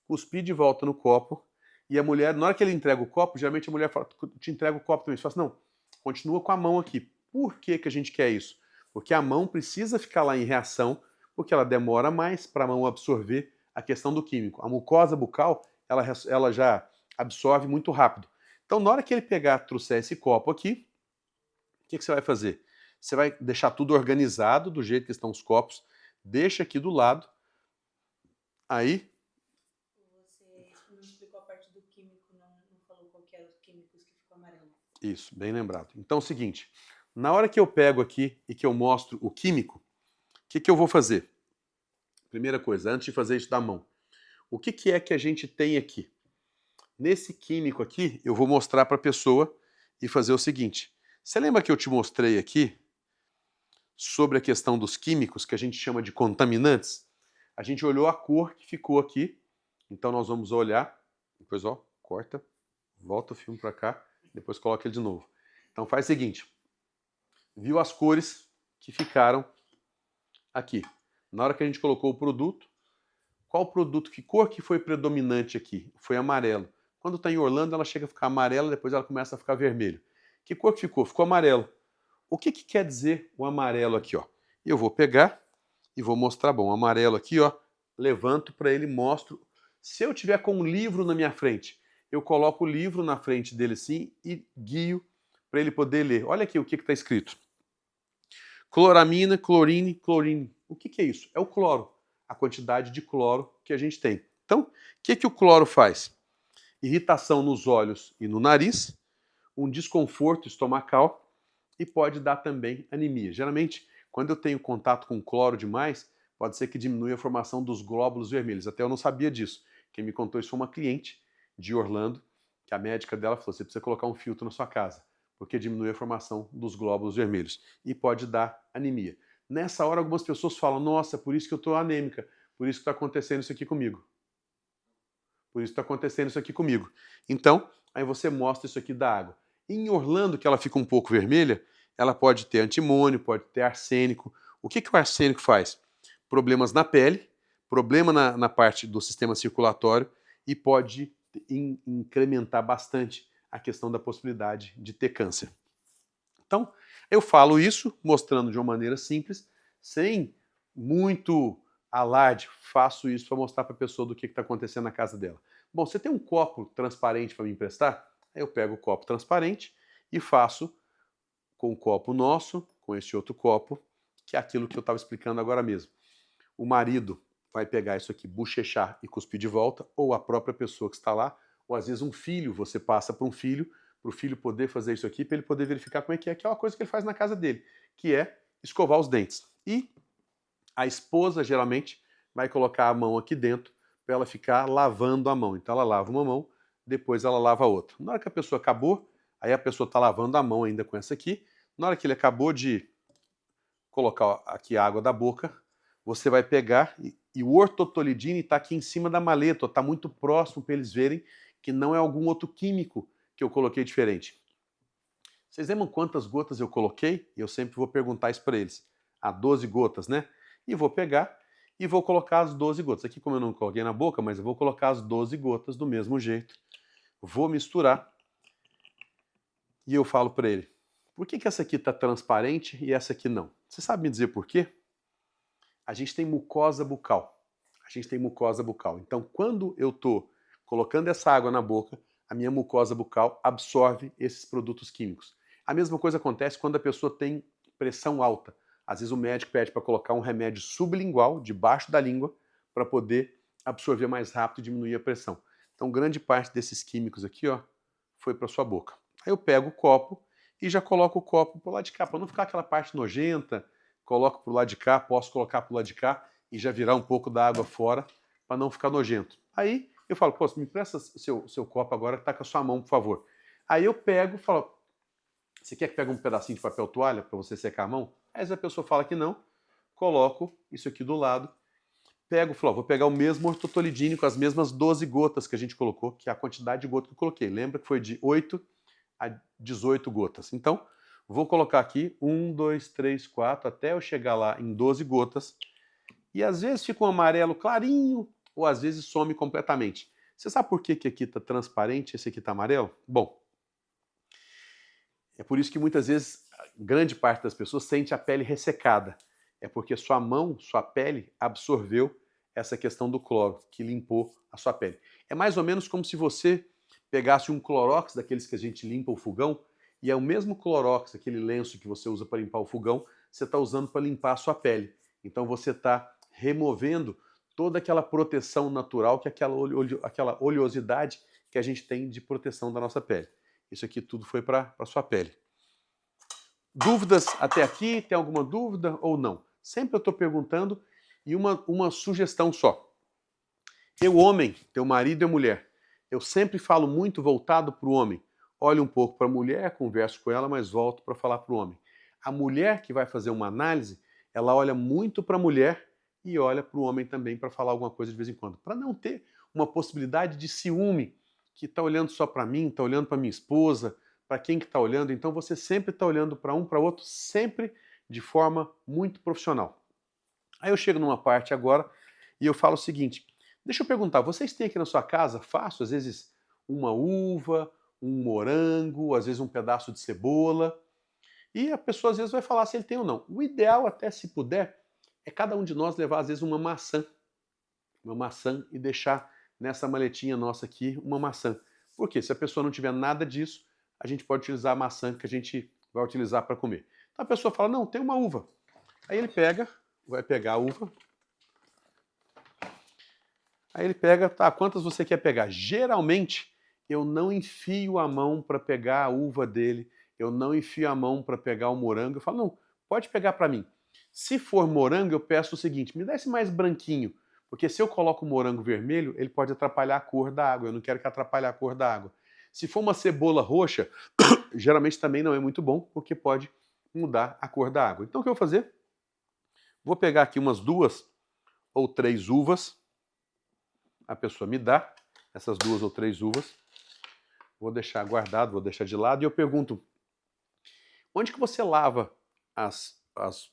cuspir de volta no copo, e a mulher, na hora que ele entrega o copo, geralmente a mulher fala, te entrega o copo também. Você fala assim, não, continua com a mão aqui. Por que que a gente quer isso? Porque a mão precisa ficar lá em reação, porque ela demora mais para a mão absorver a questão do químico. A mucosa bucal, ela já absorve muito rápido. Então, na hora que ele pegar, trouxer esse copo aqui, o que você vai fazer? Você vai deixar tudo organizado, do jeito que estão os copos, deixa aqui do lado, aí... Você não explicou a parte do químico, não falou qual que eram os químicos que ficou amarelo. Isso, bem lembrado. Então é o seguinte, na hora que eu pego aqui e que eu mostro o químico, o que eu vou fazer? Primeira coisa, antes de fazer isso da mão, o que é que a gente tem aqui? Nesse químico aqui, eu vou mostrar para a pessoa e fazer o seguinte. Você lembra que eu te mostrei aqui sobre a questão dos químicos, que a gente chama de contaminantes? A gente olhou a cor que ficou aqui Então nós vamos olhar, depois ó, corta, volta o filme para cá, depois coloca ele de novo. Então faz o seguinte, viu as cores que ficaram aqui. Na hora que a gente colocou o produto, qual produto, que cor que foi predominante aqui? Foi amarelo. Quando está em Orlando, ela chega a ficar amarela, depois ela começa a ficar vermelho. Que cor que ficou? Ficou amarelo. O que quer dizer o amarelo aqui, ó? Eu vou pegar e vou mostrar, bom, o amarelo aqui, ó, levanto para ele, mostro. Se eu tiver com um livro na minha frente, eu coloco o livro na frente dele assim e guio para ele poder ler. Olha aqui o que está escrito. Cloramina, clorine, clorine. O que é isso? É o cloro, a quantidade de cloro que a gente tem. Então, o que o cloro faz? Irritação nos olhos e no nariz, um desconforto estomacal e pode dar também anemia. Geralmente, quando eu tenho contato com cloro demais, pode ser que diminua a formação dos glóbulos vermelhos. Até eu não sabia disso. Quem me contou isso foi uma cliente de Orlando, que a médica dela falou, você precisa colocar um filtro na sua casa, porque diminui a formação dos glóbulos vermelhos e pode dar anemia. Nessa hora, algumas pessoas falam, nossa, por isso que eu estou anêmica, por isso que está acontecendo isso aqui comigo. Por isso está acontecendo isso aqui comigo. Então, aí você mostra isso aqui da água. Em Orlando, que ela fica um pouco vermelha, ela pode ter antimônio, pode ter arsênico. O que o arsênico faz? Problemas na pele, problema na parte do sistema circulatório e pode incrementar bastante a questão da possibilidade de ter câncer. Então, eu falo isso mostrando de uma maneira simples, sem muito alarde, faço isso para mostrar para a pessoa do que está acontecendo na casa dela. Bom, você tem um copo transparente para me emprestar? Aí eu pego o copo transparente e faço com o copo nosso, com esse outro copo, que é aquilo que eu estava explicando agora mesmo. O marido vai pegar isso aqui, bochechar e cuspir de volta, ou a própria pessoa que está lá, ou às vezes um filho, você passa para o filho poder fazer isso aqui, para ele poder verificar como é que é uma coisa que ele faz na casa dele, que é escovar os dentes. E a esposa, geralmente, vai colocar a mão aqui dentro para ela ficar lavando a mão. Então ela lava uma mão, depois ela lava a outra. Na hora que a pessoa acabou, aí a pessoa está lavando a mão ainda com essa aqui, na hora que ele acabou de colocar aqui a água da boca, você vai pegar e o ortotolidine está aqui em cima da maleta, está muito próximo para eles verem que não é algum outro químico que eu coloquei diferente. Vocês lembram quantas gotas eu coloquei? Eu sempre vou perguntar isso para eles. 12 gotas, né? E vou pegar e vou colocar as 12 gotas. Aqui, como eu não coloquei na boca, mas eu vou colocar as 12 gotas do mesmo jeito. Vou misturar e eu falo para ele, por que essa aqui está transparente e essa aqui não? Você sabe me dizer por quê? A gente tem mucosa bucal. Então, quando eu estou colocando essa água na boca, a minha mucosa bucal absorve esses produtos químicos. A mesma coisa acontece quando a pessoa tem pressão alta. Às vezes o médico pede para colocar um remédio sublingual, debaixo da língua, para poder absorver mais rápido e diminuir a pressão. Então, grande parte desses químicos aqui, ó, foi para sua boca. Aí eu pego o copo e já coloco o copo pro lado de cá, para não ficar aquela parte nojenta, coloco pro lado de cá, posso colocar pro lado de cá e já virar um pouco da água fora, para não ficar nojento. Aí eu falo, pô, me empresta seu copo agora que tá com a sua mão, por favor. Aí eu pego e falo, você quer que pegue um pedacinho de papel toalha para você secar a mão? Aí a pessoa fala que não, coloco isso aqui do lado, pego, falo, vou pegar o mesmo ortotolidine com as mesmas 12 gotas que a gente colocou, que é a quantidade de gotas que eu coloquei. Lembra que foi de 8 a 18 gotas. Então, vou colocar aqui 1, 2, 3, 4, até eu chegar lá em 12 gotas. E às vezes fica um amarelo clarinho, ou às vezes some completamente. Você sabe por que aqui está transparente e esse aqui está amarelo? Bom, é por isso que muitas vezes grande parte das pessoas sente a pele ressecada. É porque sua mão, sua pele absorveu essa questão do cloro, que limpou a sua pele. É mais ou menos como se você pegasse um Clorox, daqueles que a gente limpa o fogão, e é o mesmo Clorox, aquele lenço que você usa para limpar o fogão, você está usando para limpar a sua pele. Então você está removendo toda aquela proteção natural, que é aquela oleosidade que a gente tem de proteção da nossa pele. Isso aqui tudo foi para a sua pele. Dúvidas até aqui? Tem alguma dúvida ou não? Sempre eu estou perguntando e uma sugestão só. Eu, homem, teu marido e mulher, eu sempre falo muito voltado para o homem. Olho um pouco para a mulher, converso com ela, mas volto para falar para o homem. A mulher que vai fazer uma análise, ela olha muito para a mulher e olha para o homem também para falar alguma coisa de vez em quando. Para não ter uma possibilidade de ciúme, que está olhando só para mim, está olhando para minha esposa, para quem que está olhando. Então você sempre está olhando para um, para outro, sempre de forma muito profissional. Aí eu chego numa parte agora e eu falo o seguinte, deixa eu perguntar, vocês têm aqui na sua casa, fácil, às vezes uma uva, um morango, às vezes um pedaço de cebola, e a pessoa às vezes vai falar se ele tem ou não. O ideal, até se puder, é cada um de nós levar às vezes uma maçã e deixar nessa maletinha nossa aqui uma maçã. Porque se a pessoa não tiver nada disso, a gente pode utilizar a maçã que a gente vai utilizar para comer. Então a pessoa fala, não, tem uma uva. Aí ele vai pegar a uva. Aí ele pega, tá, quantas você quer pegar? Geralmente, eu não enfio a mão para pegar a uva dele, eu não enfio a mão para pegar o morango. Eu falo, não, pode pegar para mim. Se for morango, eu peço o seguinte, me dá esse mais branquinho, porque se eu coloco o morango vermelho, ele pode atrapalhar a cor da água, eu não quero que atrapalhe a cor da água. Se for uma cebola roxa, geralmente também não é muito bom, porque pode mudar a cor da água. Então o que eu vou fazer? Vou pegar aqui umas 2 ou 3 uvas, a pessoa me dá essas 2 ou 3 uvas, vou deixar guardado, vou deixar de lado, e eu pergunto, onde que você lava as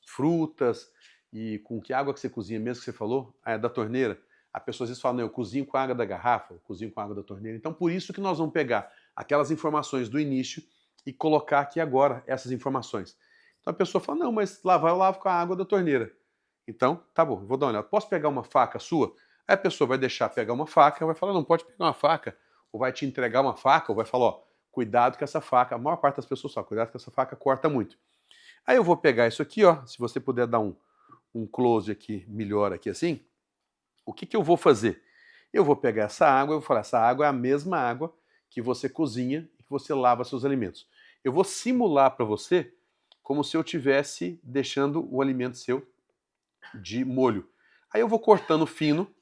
frutas e com que água que você cozinha mesmo que você falou? Ah, é da torneira. A pessoa às vezes fala, não, eu cozinho com a água da garrafa, eu cozinho com a água da torneira. Então por isso que nós vamos pegar aquelas informações do início e colocar aqui agora essas informações. Então a pessoa fala, não, mas lavar eu lavo com a água da torneira. Então, tá bom, vou dar uma olhada. Posso pegar uma faca sua? Aí a pessoa vai deixar pegar uma faca, vai falar, não, pode pegar uma faca, ou vai te entregar uma faca, ou vai falar, ó, cuidado com essa faca. A maior parte das pessoas fala, cuidado com essa faca, corta muito. Aí eu vou pegar isso aqui, ó, se você puder dar um close aqui, melhor aqui assim, o que que eu vou fazer? Eu vou pegar essa água, eu vou falar, essa água é a mesma água que você cozinha e que você lava seus alimentos. Eu vou simular para você como se eu estivesse deixando o alimento seu de molho. Aí eu vou cortando fino,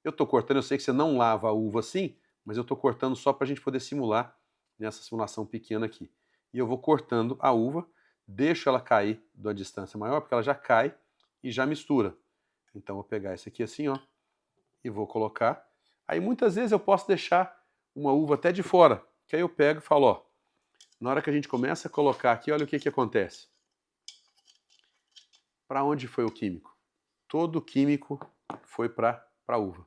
eu estou cortando, eu sei que você não lava a uva assim, mas eu estou cortando só para a gente poder simular nessa simulação pequena aqui. E eu vou cortando a uva, deixo ela cair de uma distância maior, porque ela já cai e já mistura. Então eu vou pegar esse aqui assim, ó, e vou colocar. Aí muitas vezes eu posso deixar uma uva até de fora, que aí eu pego e falo, ó, na hora que a gente começa a colocar aqui, olha o que que acontece. Para onde foi o químico? Todo o químico foi para a uva.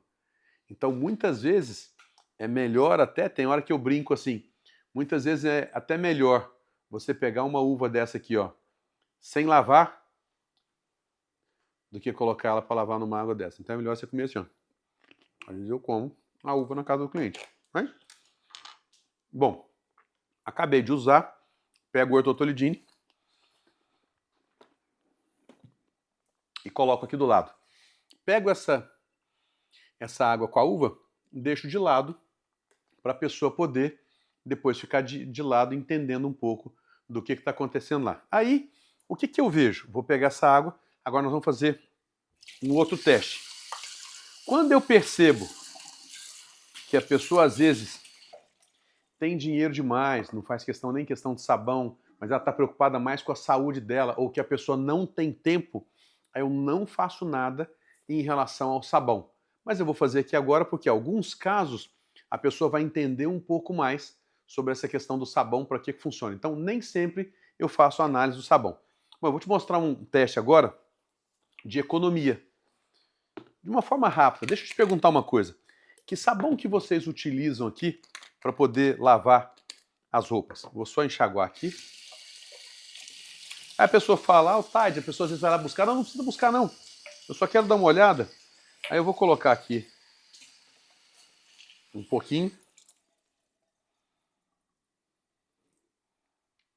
Então, muitas vezes, é melhor até, tem hora que eu brinco assim, muitas vezes é até melhor você pegar uma uva dessa aqui, ó, sem lavar, do que colocar ela para lavar numa água dessa. Então é melhor você comer assim, ó. Às vezes eu como a uva na casa do cliente. Mas, bom, acabei de usar, pego o ortotolidine e coloco aqui do lado. Pego essa água com a uva, deixo de lado para a pessoa poder depois ficar de lado entendendo um pouco do que está acontecendo lá. Aí, o que eu vejo? Vou pegar essa água, agora nós vamos fazer um outro teste. Quando eu percebo que a pessoa às vezes tem dinheiro demais, não faz questão nem questão de sabão, mas ela está preocupada mais com a saúde dela, ou que a pessoa não tem tempo, aí eu não faço nada em relação ao sabão. Mas eu vou fazer aqui agora porque, em alguns casos, a pessoa vai entender um pouco mais sobre essa questão do sabão, para que funciona. Então, nem sempre eu faço análise do sabão. Bom, eu vou te mostrar um teste agora de economia. De uma forma rápida, deixa eu te perguntar uma coisa. Que sabão que vocês utilizam aqui para poder lavar as roupas? Vou só enxaguar aqui. Aí a pessoa fala, ah, Tade, a pessoa às vezes vai lá buscar. Não, não precisa buscar não. Eu só quero dar uma olhada. Aí eu vou colocar aqui um pouquinho.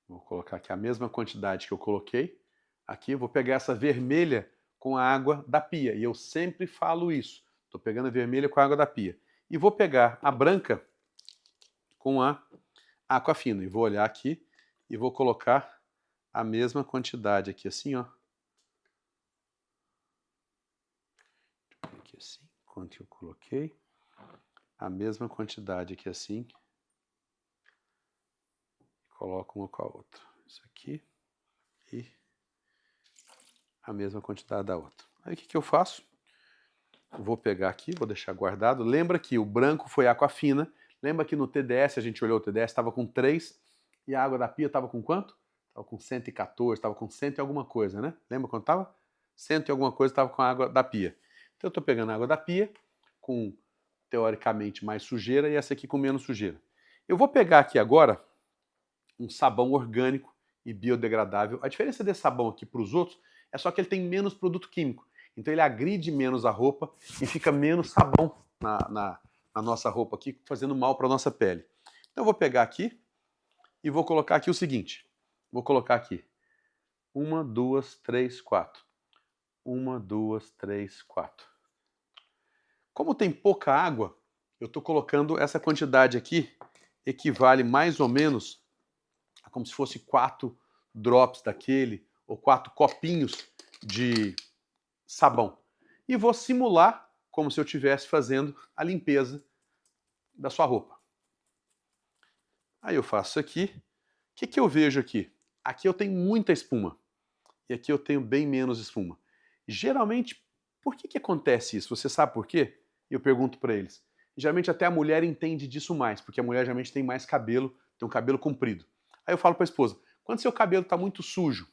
Vou colocar aqui a mesma quantidade que eu coloquei. Aqui eu vou pegar essa vermelha com a água da pia. E eu sempre falo isso. Estou pegando a vermelha com a água da pia. E vou pegar a branca com a água fina. E vou olhar aqui e vou colocar a mesma quantidade aqui assim, ó. Aqui assim, quanto eu coloquei. A mesma quantidade aqui assim. Coloco uma com a outra. Isso aqui e a mesma quantidade da outra. Aí o que eu faço? Vou pegar aqui, vou deixar guardado. Lembra que o branco foi Aquafina. Lembra que no TDS, a gente olhou o TDS, estava com 3 e a água da pia estava com quanto? Estava com 114, estava com 100 e alguma coisa, né? Lembra quanto estava? 100 e alguma coisa estava com a água da pia. Então eu estou pegando a água da pia com, teoricamente, mais sujeira e essa aqui com menos sujeira. Eu vou pegar aqui agora um sabão orgânico e biodegradável. A diferença desse sabão aqui para os outros é só que ele tem menos produto químico. Então ele agride menos a roupa e fica menos sabão na nossa roupa aqui, fazendo mal para a nossa pele. Então eu vou pegar aqui e vou colocar aqui o seguinte. Vou colocar aqui 1, 2, 3, 4. 1, 2, 3, 4. Como tem pouca água, eu estou colocando essa quantidade aqui, equivale mais ou menos a como se fosse 4 drops daquele, ou 4 copinhos de sabão. E vou simular como se eu estivesse fazendo a limpeza da sua roupa. Aí eu faço isso aqui. O que eu vejo aqui? Aqui eu tenho muita espuma. E aqui eu tenho bem menos espuma. Geralmente, por que acontece isso? Você sabe por quê? Eu pergunto para eles. Geralmente até a mulher entende disso mais, porque a mulher geralmente tem mais cabelo, tem um cabelo comprido. Aí eu falo para a esposa, quando seu cabelo está muito sujo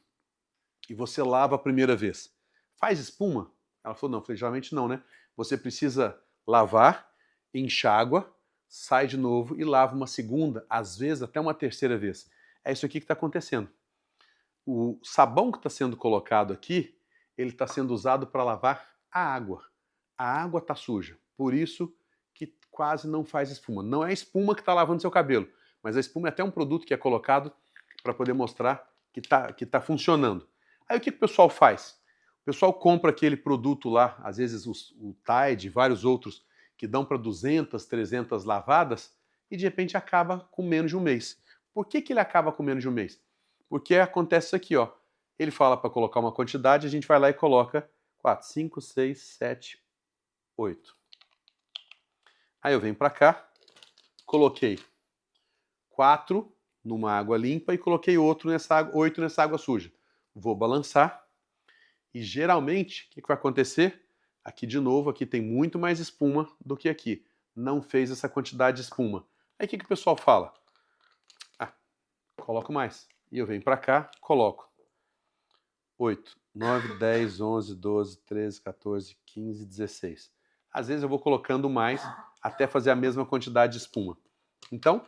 e você lava a primeira vez, faz espuma? Ela falou, não. Eu falei, geralmente não, né? Você precisa lavar, enxágua, sai de novo e lava uma segunda, às vezes até uma terceira vez. É isso aqui que está acontecendo. O sabão que está sendo colocado aqui, ele está sendo usado para lavar a água. A água está suja, por isso que quase não faz espuma. Não é a espuma que está lavando seu cabelo, mas a espuma é até um produto que é colocado para poder mostrar que tá funcionando. Aí o que o pessoal faz? O pessoal compra aquele produto lá, às vezes o Tide, vários outros, que dão para 200, 300 lavadas, e de repente acaba com menos de um mês. Por que ele acaba com menos de um mês? Porque acontece isso aqui, ó. Ele fala para colocar uma quantidade, a gente vai lá e coloca 4, 5, 6, 7, 8. Aí eu venho para cá, coloquei 4 numa água limpa e coloquei 8 nessa água suja. Vou balançar e geralmente, o que vai acontecer? Aqui de novo, aqui tem muito mais espuma do que aqui. Não fez essa quantidade de espuma. Aí o que o pessoal fala? Ah, coloco mais. E eu venho para cá, coloco 8, 9, 10, 11, 12, 13, 14, 15, 16. Às vezes eu vou colocando mais até fazer a mesma quantidade de espuma. Então,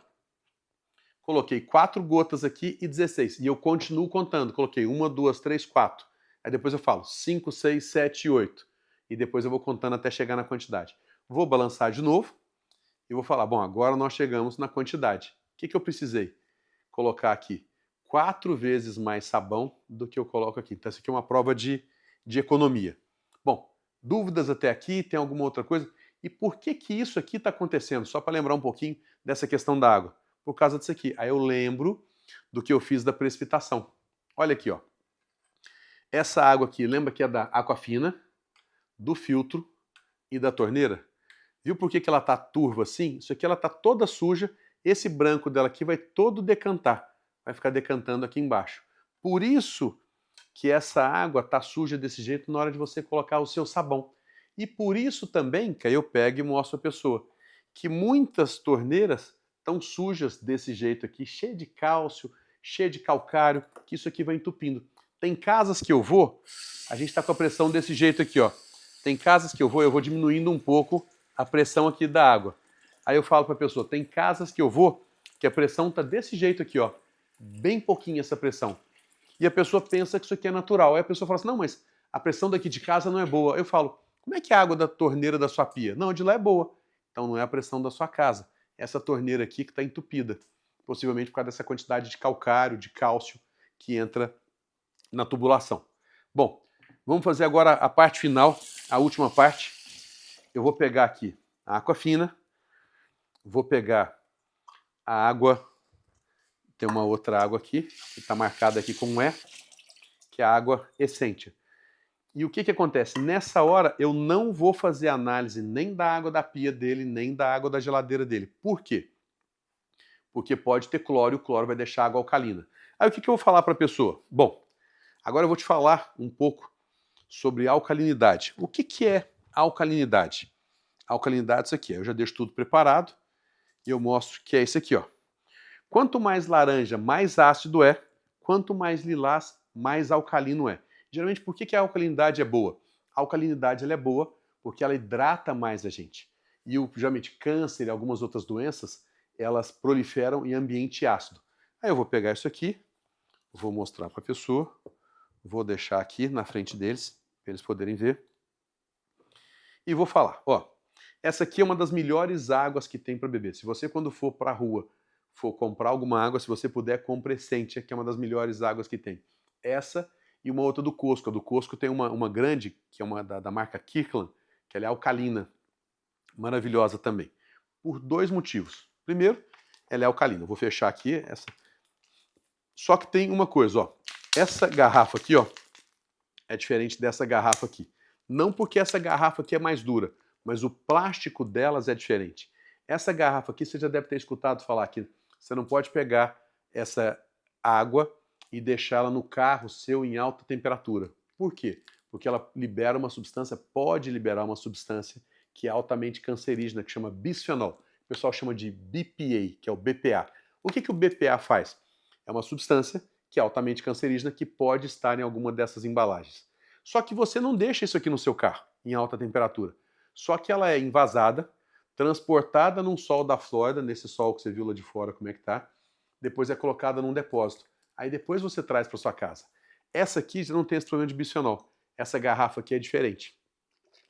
coloquei 4 gotas aqui e 16. E eu continuo contando. Coloquei 1, 2, 3, 4. Aí depois eu falo 5, 6, 7 e 8. E depois eu vou contando até chegar na quantidade. Vou balançar de novo e vou falar, bom, agora nós chegamos na quantidade. O que eu precisei? Colocar aqui 4 vezes mais sabão do que eu coloco aqui. Então, isso aqui é uma prova de economia. Bom, dúvidas até aqui? Tem alguma outra coisa? E por que isso aqui está acontecendo? Só para lembrar um pouquinho dessa questão da água. Por causa disso aqui. Aí eu lembro do que eu fiz da precipitação. Olha aqui, ó. Essa água aqui, lembra que é da Aquafina, do filtro e da torneira? Viu por que ela está turva assim? Isso aqui ela está toda suja. Esse branco dela aqui vai todo decantar. Vai ficar decantando aqui embaixo. Por isso que essa água está suja desse jeito na hora de você colocar o seu sabão. E por isso também, que aí eu pego e mostro a pessoa, que muitas torneiras estão sujas desse jeito aqui, cheia de cálcio, cheia de calcário, que isso aqui vai entupindo. Tem casas que eu vou, a gente está com a pressão desse jeito aqui, ó. Tem casas que eu vou diminuindo um pouco a pressão aqui da água. Aí eu falo para a pessoa, tem casas que eu vou, que a pressão está desse jeito aqui, ó. Bem pouquinho essa pressão. E a pessoa pensa que isso aqui é natural. Aí a pessoa fala assim, não, mas a pressão daqui de casa não é boa. Eu falo, como é que é a água da torneira da sua pia? Não, de lá é boa. Então não é a pressão da sua casa. É essa torneira aqui que está entupida. Possivelmente por causa dessa quantidade de calcário, de cálcio que entra na tubulação. Bom, vamos fazer agora a parte final, a última parte. Eu vou pegar aqui a Aquafina, vou pegar a água, tem uma outra água aqui, que está marcada aqui com E, que é a água Essentia. E o que acontece? Nessa hora eu não vou fazer análise nem da água da pia dele, nem da água da geladeira dele. Por quê? Porque pode ter cloro e o cloro vai deixar a água alcalina. Aí o que eu vou falar para a pessoa? Bom, agora eu vou te falar um pouco sobre alcalinidade. O que é alcalinidade. Alcalinidade é isso aqui. Eu já deixo tudo preparado e eu mostro que é isso aqui, ó. Quanto mais laranja, mais ácido é. Quanto mais lilás, mais alcalino é. Geralmente, por que a alcalinidade é boa? A alcalinidade ela é boa porque ela hidrata mais a gente. E geralmente câncer e algumas outras doenças, elas proliferam em ambiente ácido. Aí eu vou pegar isso aqui, vou mostrar para a pessoa, vou deixar aqui na frente deles, para eles poderem ver. E vou falar, ó, essa aqui é uma das melhores águas que tem para beber. Se você quando for para a rua, for comprar alguma água, se você puder, compre Essentia, que é uma das melhores águas que tem. Essa e uma outra do Costco. A do Costco tem uma grande, que é uma da marca Kirkland, que ela é alcalina. Maravilhosa também. Por dois motivos. Primeiro, ela é alcalina. Vou fechar aqui essa. Só que tem uma coisa, ó. Essa garrafa aqui, ó, é diferente dessa garrafa aqui. Não porque essa garrafa aqui é mais dura, mas o plástico delas é diferente. Essa garrafa aqui, você já deve ter escutado falar que você não pode pegar essa água e deixá-la no carro seu em alta temperatura. Por quê? Porque ela libera uma substância, pode liberar uma substância que é altamente cancerígena, que chama bisfenol. O pessoal chama de BPA, que é o BPA. O que o BPA faz? É uma substância que é altamente cancerígena que pode estar em alguma dessas embalagens. Só que você não deixa isso aqui no seu carro, em alta temperatura. Só que ela é envasada, transportada num sol da Flórida, nesse sol que você viu lá de fora como é que tá, depois é colocada num depósito. Aí depois você traz para sua casa. Essa aqui já não tem esse problema de bisfenol. Essa garrafa aqui é diferente.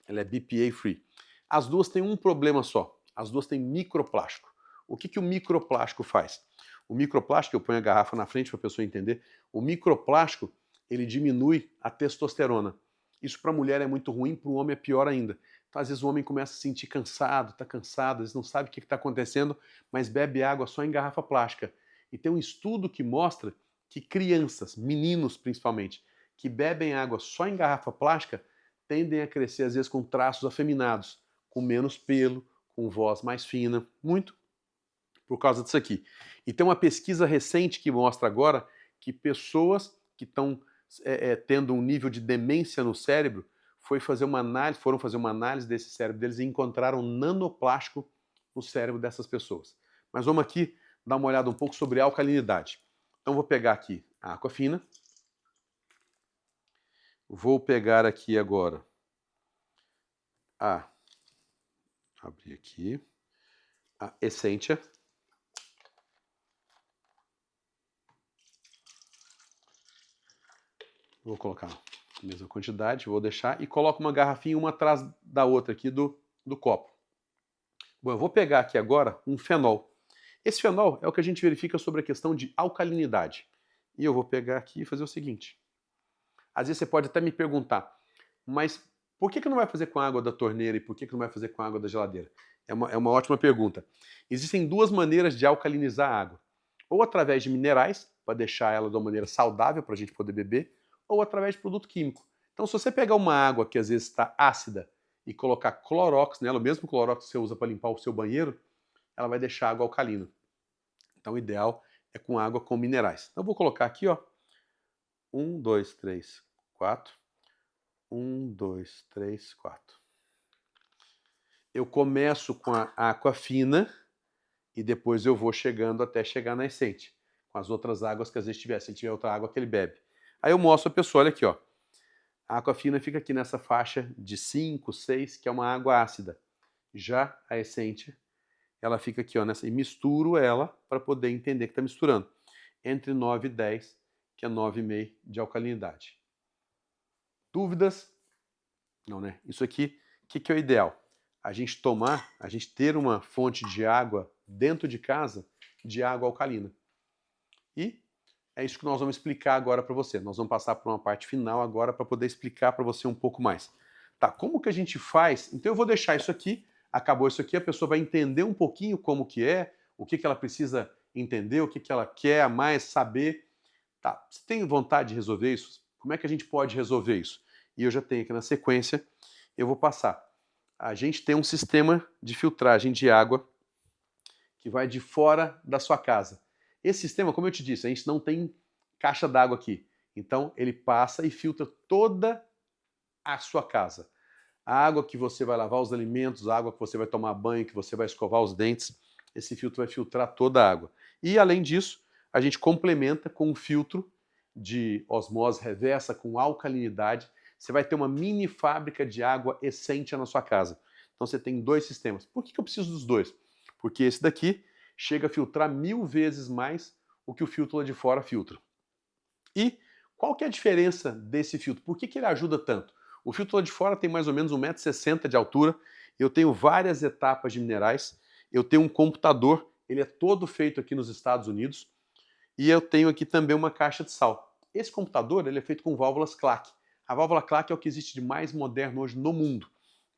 Ela é BPA free. As duas têm um problema só. As duas têm microplástico. O que o microplástico faz? O microplástico, eu ponho a garrafa na frente para a pessoa entender, o microplástico, ele diminui a testosterona. Isso para a mulher é muito ruim, para o homem é pior ainda. Então, às vezes o homem começa a se sentir cansado, está cansado, às vezes não sabe o que está acontecendo, mas bebe água só em garrafa plástica. E tem um estudo que mostra que crianças, meninos principalmente, que bebem água só em garrafa plástica, tendem a crescer às vezes com traços afeminados, com menos pelo, com voz mais fina, muito por causa disso aqui. E tem uma pesquisa recente que mostra agora que pessoas que estão tendo um nível de demência no cérebro foram fazer uma análise desse cérebro deles e encontraram nanoplástico no cérebro dessas pessoas. Mas vamos aqui dar uma olhada um pouco sobre a alcalinidade. Então vou pegar aqui a Aquafina. Vou pegar aqui agora abrir aqui, a Essentia. Vou colocar a mesma quantidade, vou deixar e coloco uma garrafinha uma atrás da outra aqui do copo. Bom, eu vou pegar aqui agora um fenol. Esse fenol é o que a gente verifica sobre a questão de alcalinidade. E eu vou pegar aqui e fazer o seguinte. Às vezes você pode até me perguntar, mas por que não vai fazer com a água da torneira e por que não vai fazer com a água da geladeira? É uma ótima pergunta. Existem duas maneiras de alcalinizar a água. Ou através de minerais, para deixar ela de uma maneira saudável para a gente poder beber, ou através de produto químico. Então, se você pegar uma água que às vezes está ácida e colocar clorox nela, o mesmo clorox que você usa para limpar o seu banheiro, ela vai deixar a água alcalina. Então, o ideal é com água com minerais. Então, eu vou colocar aqui, ó, 1, 2, 3, 4. 1, 2, 3, 4. Eu começo com a Aquafina e depois eu vou chegando até chegar na Essentia, com as outras águas que às vezes tiver. Se ele tiver outra água que ele bebe. Aí eu mostro a pessoa, olha aqui, ó. A Aquafina fica aqui nessa faixa de 5, 6, que é uma água ácida. Já a Essentia, ela fica aqui, ó, nessa, e misturo ela para poder entender que está misturando. Entre 9 e 10, que é 9,5 de alcalinidade. Dúvidas? Não, né? Isso aqui, o que é o ideal? A gente ter uma fonte de água dentro de casa, de água alcalina. E é isso que nós vamos explicar agora para você. Nós vamos passar por uma parte final agora para poder explicar para você um pouco mais. Tá, como que a gente faz? Então eu vou deixar isso aqui, acabou isso aqui, a pessoa vai entender um pouquinho como que é, o que ela precisa entender, o que ela quer a mais saber. Tá, você tem vontade de resolver isso? Como é que a gente pode resolver isso? E eu já tenho aqui na sequência, eu vou passar. A gente tem um sistema de filtragem de água que vai de fora da sua casa. Esse sistema, como eu te disse, a gente não tem caixa d'água aqui. Então, ele passa e filtra toda a sua casa. a água que você vai lavar os alimentos, a água que você vai tomar banho, que você vai escovar os dentes, esse filtro vai filtrar toda a água. E, além disso, a gente complementa com um filtro de osmose reversa, com alcalinidade. Você vai ter uma mini fábrica de água Essentia na sua casa. Então você tem 2 sistemas. Por que eu preciso dos 2? Porque esse daqui chega a filtrar 1000 vezes mais o que o filtro lá de fora filtra. E qual que é a diferença desse filtro? Por que ele ajuda tanto? O filtro lá de fora tem mais ou menos 1,60 m de altura, eu tenho várias etapas de minerais, eu tenho um computador, ele é todo feito aqui nos Estados Unidos, e eu tenho aqui também uma caixa de sal. Esse computador ele é feito com válvulas Clack. A válvula Clack é o que existe de mais moderno hoje no mundo.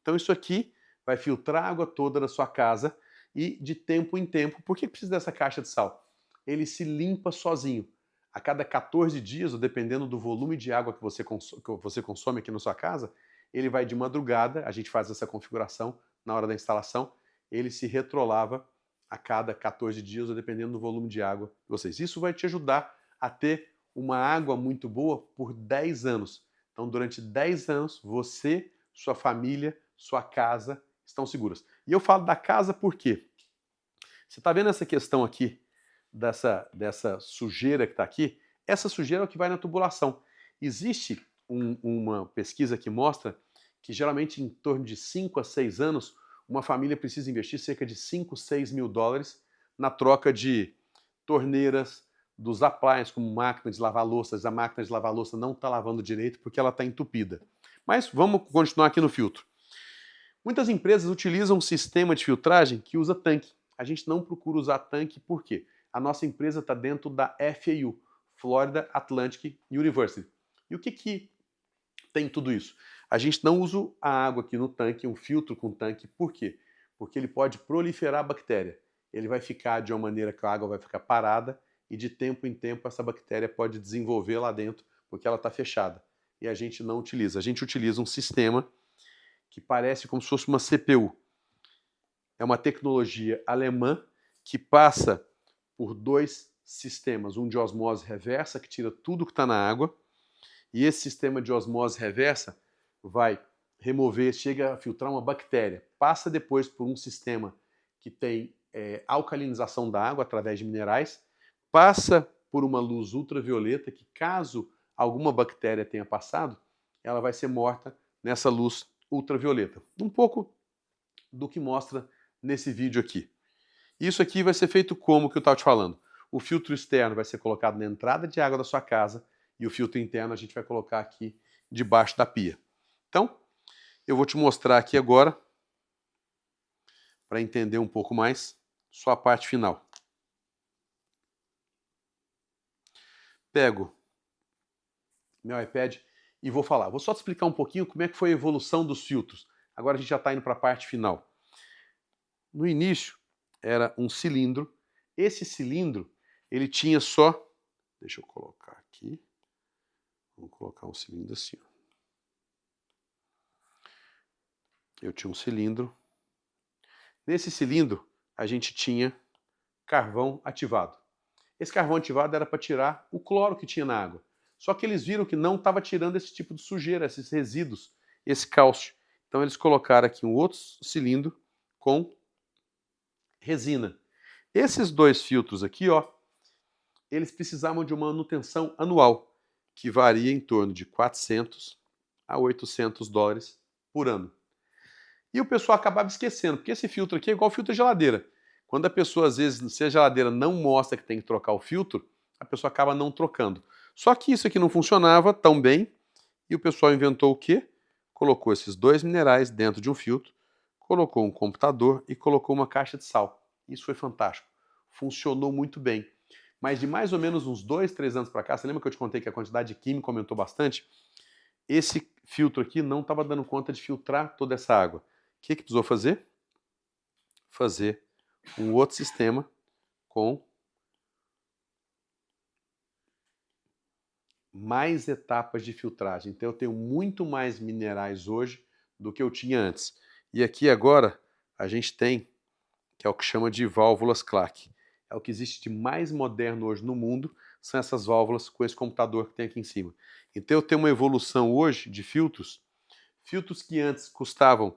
Então isso aqui vai filtrar a água toda da sua casa e de tempo em tempo. Por que precisa dessa caixa de sal? Ele se limpa sozinho. A cada 14 dias, ou dependendo do volume de água que você consome aqui na sua casa, ele vai de madrugada, a gente faz essa configuração na hora da instalação, ele se retrolava a cada 14 dias, ou dependendo do volume de água de vocês. Isso vai te ajudar a ter uma água muito boa por 10 anos. Então, durante 10 anos, você, sua família, sua casa estão seguras. E eu falo da casa por quê? Você está vendo essa questão aqui, dessa sujeira que está aqui? Essa sujeira é o que vai na tubulação. Existe uma pesquisa que mostra que geralmente em torno de 5 a 6 anos, uma família precisa investir cerca de 5, 6 mil dólares na troca de torneiras, dos appliances, como máquina de lavar louças. A máquina de lavar louça não está lavando direito porque ela está entupida. Mas vamos continuar aqui no filtro. Muitas empresas utilizam um sistema de filtragem que usa tanque. A gente não procura usar tanque por quê? A nossa empresa está dentro da FAU, Florida Atlantic University. E o que tem tudo isso? A gente não usa a água aqui no tanque, um filtro com tanque, por quê? Porque ele pode proliferar a bactéria. Ele vai ficar de uma maneira que a água vai ficar parada e de tempo em tempo essa bactéria pode desenvolver lá dentro porque ela está fechada. E a gente não utiliza. A gente utiliza um sistema que parece como se fosse uma CPU. É uma tecnologia alemã que passa por 2 sistemas. Um de osmose reversa, que tira tudo que está na água, e esse sistema de osmose reversa vai remover, chega a filtrar uma bactéria, passa depois por um sistema que tem alcalinização da água através de minerais, passa por uma luz ultravioleta que, caso alguma bactéria tenha passado, ela vai ser morta nessa luz ultravioleta. Um pouco do que mostra nesse vídeo aqui. Isso aqui vai ser feito como que eu estava te falando. O filtro externo vai ser colocado na entrada de água da sua casa e o filtro interno a gente vai colocar aqui debaixo da pia. Então, eu vou te mostrar aqui agora, para entender um pouco mais, só a parte final. Pego meu iPad e vou falar. Vou só te explicar um pouquinho como é que foi a evolução dos filtros. Agora a gente já está indo para a parte final. No início era um cilindro. Esse cilindro, ele tinha só... Deixa eu colocar aqui. Vamos colocar um cilindro assim. Eu tinha um cilindro. Nesse cilindro, a gente tinha carvão ativado. Esse carvão ativado era para tirar o cloro que tinha na água. Só que eles viram que não estava tirando esse tipo de sujeira, esses resíduos, esse cálcio. Então eles colocaram aqui um outro cilindro com resina. Esses 2 filtros aqui, ó, eles precisavam de uma manutenção anual, que varia em torno de 400 a 800 dólares por ano. E o pessoal acabava esquecendo, porque esse filtro aqui é igual filtro de geladeira. Quando a pessoa, às vezes, se a geladeira não mostra que tem que trocar o filtro, a pessoa acaba não trocando. Só que isso aqui não funcionava tão bem, e o pessoal inventou o quê? Colocou esses 2 minerais dentro de um filtro, colocou um computador e colocou uma caixa de sal. Isso foi fantástico. Funcionou muito bem. Mas de mais ou menos uns 2, 3 anos para cá, você lembra que eu te contei que a quantidade de químico aumentou bastante? Esse filtro aqui não estava dando conta de filtrar toda essa água. O que precisou fazer? Fazer um outro sistema com mais etapas de filtragem. Então eu tenho muito mais minerais hoje do que eu tinha antes. E aqui agora a gente tem, que é o que chama de válvulas Clack. É o que existe de mais moderno hoje no mundo, são essas válvulas com esse computador que tem aqui em cima. Então eu tenho uma evolução hoje de filtros Filtros que antes custavam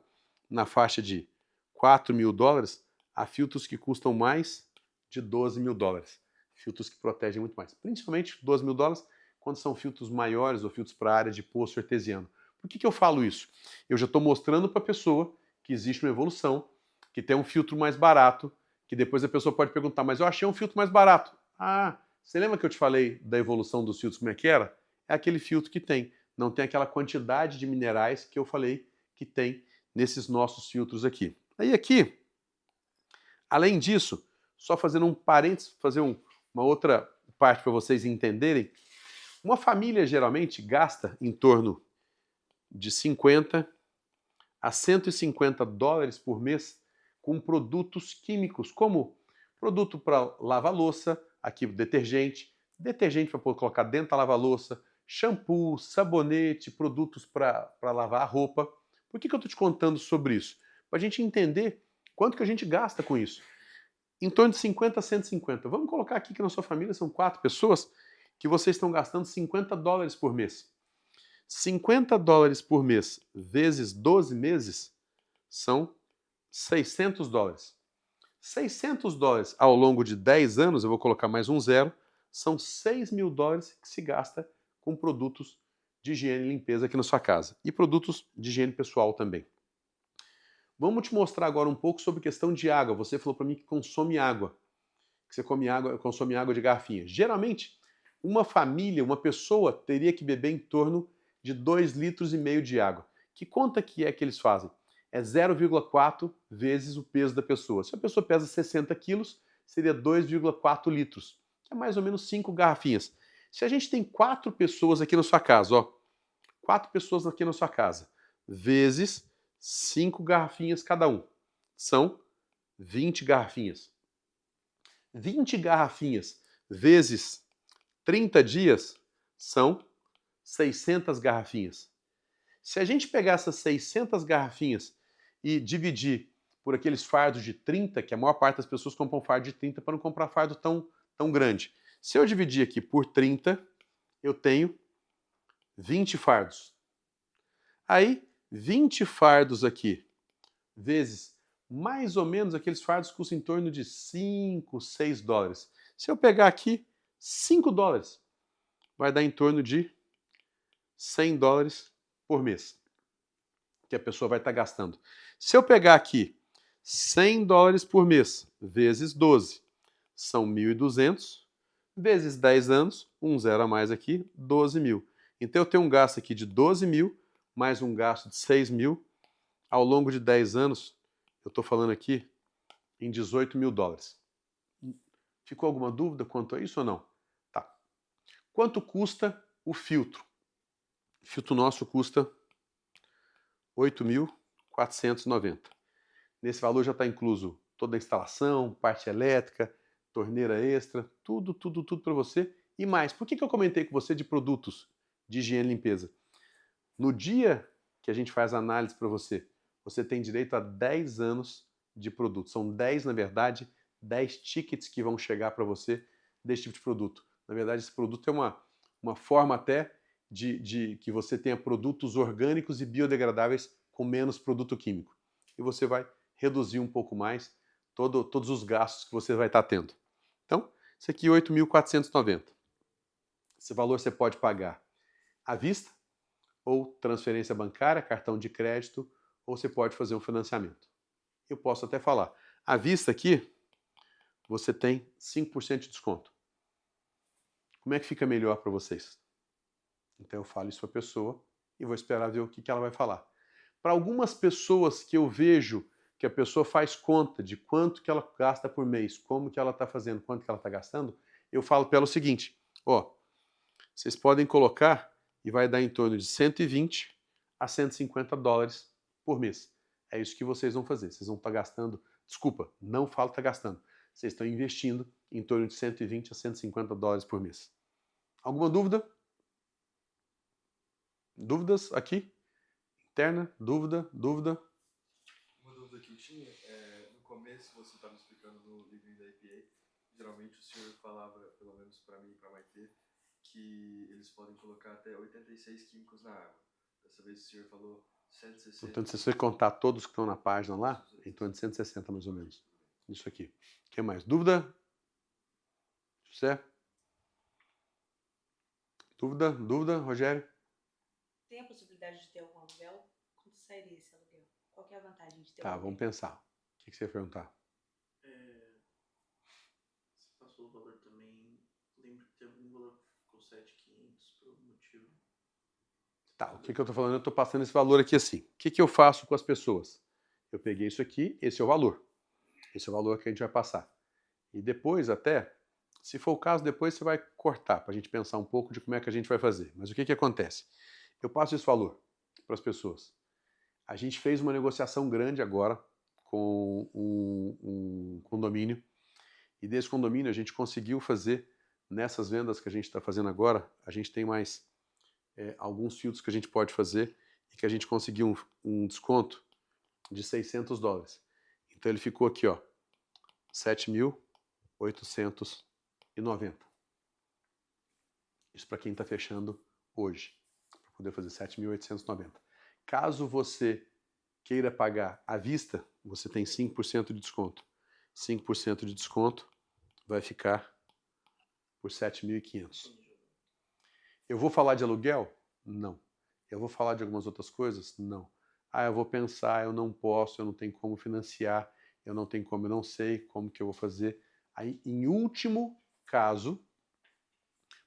na faixa de $4.000, há filtros que custam mais de $12.000. Filtros que protegem muito mais. Principalmente $12.000 quando são filtros maiores ou filtros para a área de poço artesiano. Por que eu falo isso? Eu já estou mostrando para a pessoa que existe uma evolução, que tem um filtro mais barato, que depois a pessoa pode perguntar, mas eu achei um filtro mais barato. Ah, você lembra que eu te falei da evolução dos filtros, como é que era? É aquele filtro que tem. Não tem aquela quantidade de minerais que eu falei que tem nesses nossos filtros aqui. Aí aqui, além disso, só fazendo um parênteses, fazer uma outra parte para vocês entenderem, uma família geralmente gasta em torno de 50 a $150 por mês com produtos químicos, como produto para lavar louça, aqui detergente para colocar dentro da lava-louça, shampoo, sabonete, produtos para lavar a roupa. Por que eu estou te contando sobre isso? Para a gente entender quanto que a gente gasta com isso. Em torno de 50 a 150. Vamos colocar aqui que na sua família são 4 pessoas, que vocês estão gastando $50 por mês. $50 por mês vezes 12 meses são $600. $600 ao longo de 10 anos, eu vou colocar mais um zero, são $6.000 que se gasta com produtos de higiene e limpeza aqui na sua casa. E produtos de higiene pessoal também. Vamos te mostrar agora um pouco sobre questão de água. Você falou para mim que consome água, que você consome água de garrafinha. Geralmente, uma família, uma pessoa teria que beber em torno de 2,5 litros de água. Que conta que é que eles fazem? É 0,4 vezes o peso da pessoa. Se a pessoa pesa 60 quilos, seria 2,4 litros, que é mais ou menos 5 garrafinhas. Se a gente tem 4 pessoas aqui na sua casa, ó, 4 pessoas aqui na sua casa, vezes 5 garrafinhas cada um, são 20 garrafinhas. 20 garrafinhas vezes 30 dias são 600 garrafinhas. Se a gente pegar essas 600 garrafinhas e dividir por aqueles fardos de 30, que a maior parte das pessoas compram fardo de 30 para não comprar fardo tão grande. Se eu dividir aqui por 30, eu tenho 20 fardos. Aí, 20 fardos aqui, vezes mais ou menos aqueles fardos custam em torno de 5, 6 dólares. Se eu pegar aqui 5 dólares, vai dar em torno de 100 dólares por mês que a pessoa vai estar gastando. Se eu pegar aqui 100 dólares por mês vezes 12, são 1.200, vezes 10 anos, um zero a mais aqui, 12 mil. Então eu tenho um gasto aqui de 12 mil, mais um gasto de 6 mil. Ao longo de 10 anos, eu estou falando aqui em 18 mil dólares. Ficou alguma dúvida quanto a isso ou não? Tá. Quanto custa o filtro? O filtro nosso custa 8.490. Nesse valor já está incluso toda a instalação, parte elétrica, torneira extra, tudo para você e mais. Por que eu comentei com você de produtos de higiene e limpeza? No dia que a gente faz a análise para você, você tem direito a 10 anos de produto. São 10, na verdade, 10 tickets que vão chegar para você desse tipo de produto. Na verdade, esse produto é uma forma até de que você tenha produtos orgânicos e biodegradáveis com menos produto químico. E você vai reduzir um pouco mais todos os gastos que você vai estar tendo. Então, isso aqui é 8.490. Esse valor você pode pagar à vista, ou transferência bancária, cartão de crédito, ou você pode fazer um financiamento. Eu posso até falar, à vista aqui, você tem 5% de desconto. Como é que fica melhor para vocês? Então eu falo isso para a pessoa e vou esperar ver o que ela vai falar. Para algumas pessoas que eu vejo que a pessoa faz conta de quanto que ela gasta por mês, como que ela está fazendo, quanto que ela está gastando, eu falo para ela o seguinte, ó, vocês podem colocar e vai dar em torno de 120 a 150 dólares por mês. É isso que vocês vão fazer. Vocês vão estar gastando, desculpa, não falo que está gastando. Vocês estão investindo em torno de 120 a 150 dólares por mês. Alguma dúvida? Dúvidas aqui? Interna? Dúvida? Uma dúvida que eu tinha é, no começo você estava explicando no livrinho da EPA, geralmente o senhor falava, pelo menos para mim e para a Maitê, que eles podem colocar até 86 químicos na água. Dessa vez o senhor falou 160. Então, se você contar todos que estão na página lá, em torno de 160 mais ou menos. Isso aqui. O que mais? Dúvida? José? Dúvida, Rogério? Tem a possibilidade de ter algum aluguel? Quanto sairia esse aluguel? Qual que é a vantagem de ter Tá, um aluguel? vamos pensar. O que você ia perguntar? Você passou o valor também. Lembro que tem algum valor que ficou 7.500 por algum motivo. Tá, o que eu tô falando? Eu tô passando esse valor aqui assim. O que eu faço com as pessoas? Eu peguei isso aqui, esse é o valor. Esse é o valor que a gente vai passar. E depois, até, se for o caso, depois você vai cortar para a gente pensar um pouco de como é que a gente vai fazer. Mas o que acontece? Eu passo esse valor para as pessoas. A gente fez uma negociação grande agora com um condomínio. E desse condomínio a gente conseguiu fazer, nessas vendas que a gente está fazendo agora, a gente tem mais alguns filtros que a gente pode fazer e que a gente conseguiu um desconto de $600. Então ele ficou aqui, ó, 7.890. Isso para quem está fechando hoje, para poder fazer 7.890. Caso você queira pagar à vista, você tem 5% de desconto. 5% de desconto vai ficar por 7.500. Eu vou falar de aluguel? Não. Eu vou falar de algumas outras coisas? Não. Ah, eu vou pensar, eu não posso, eu não tenho como financiar, eu não tenho como, eu não sei como que eu vou fazer. Aí, em último caso,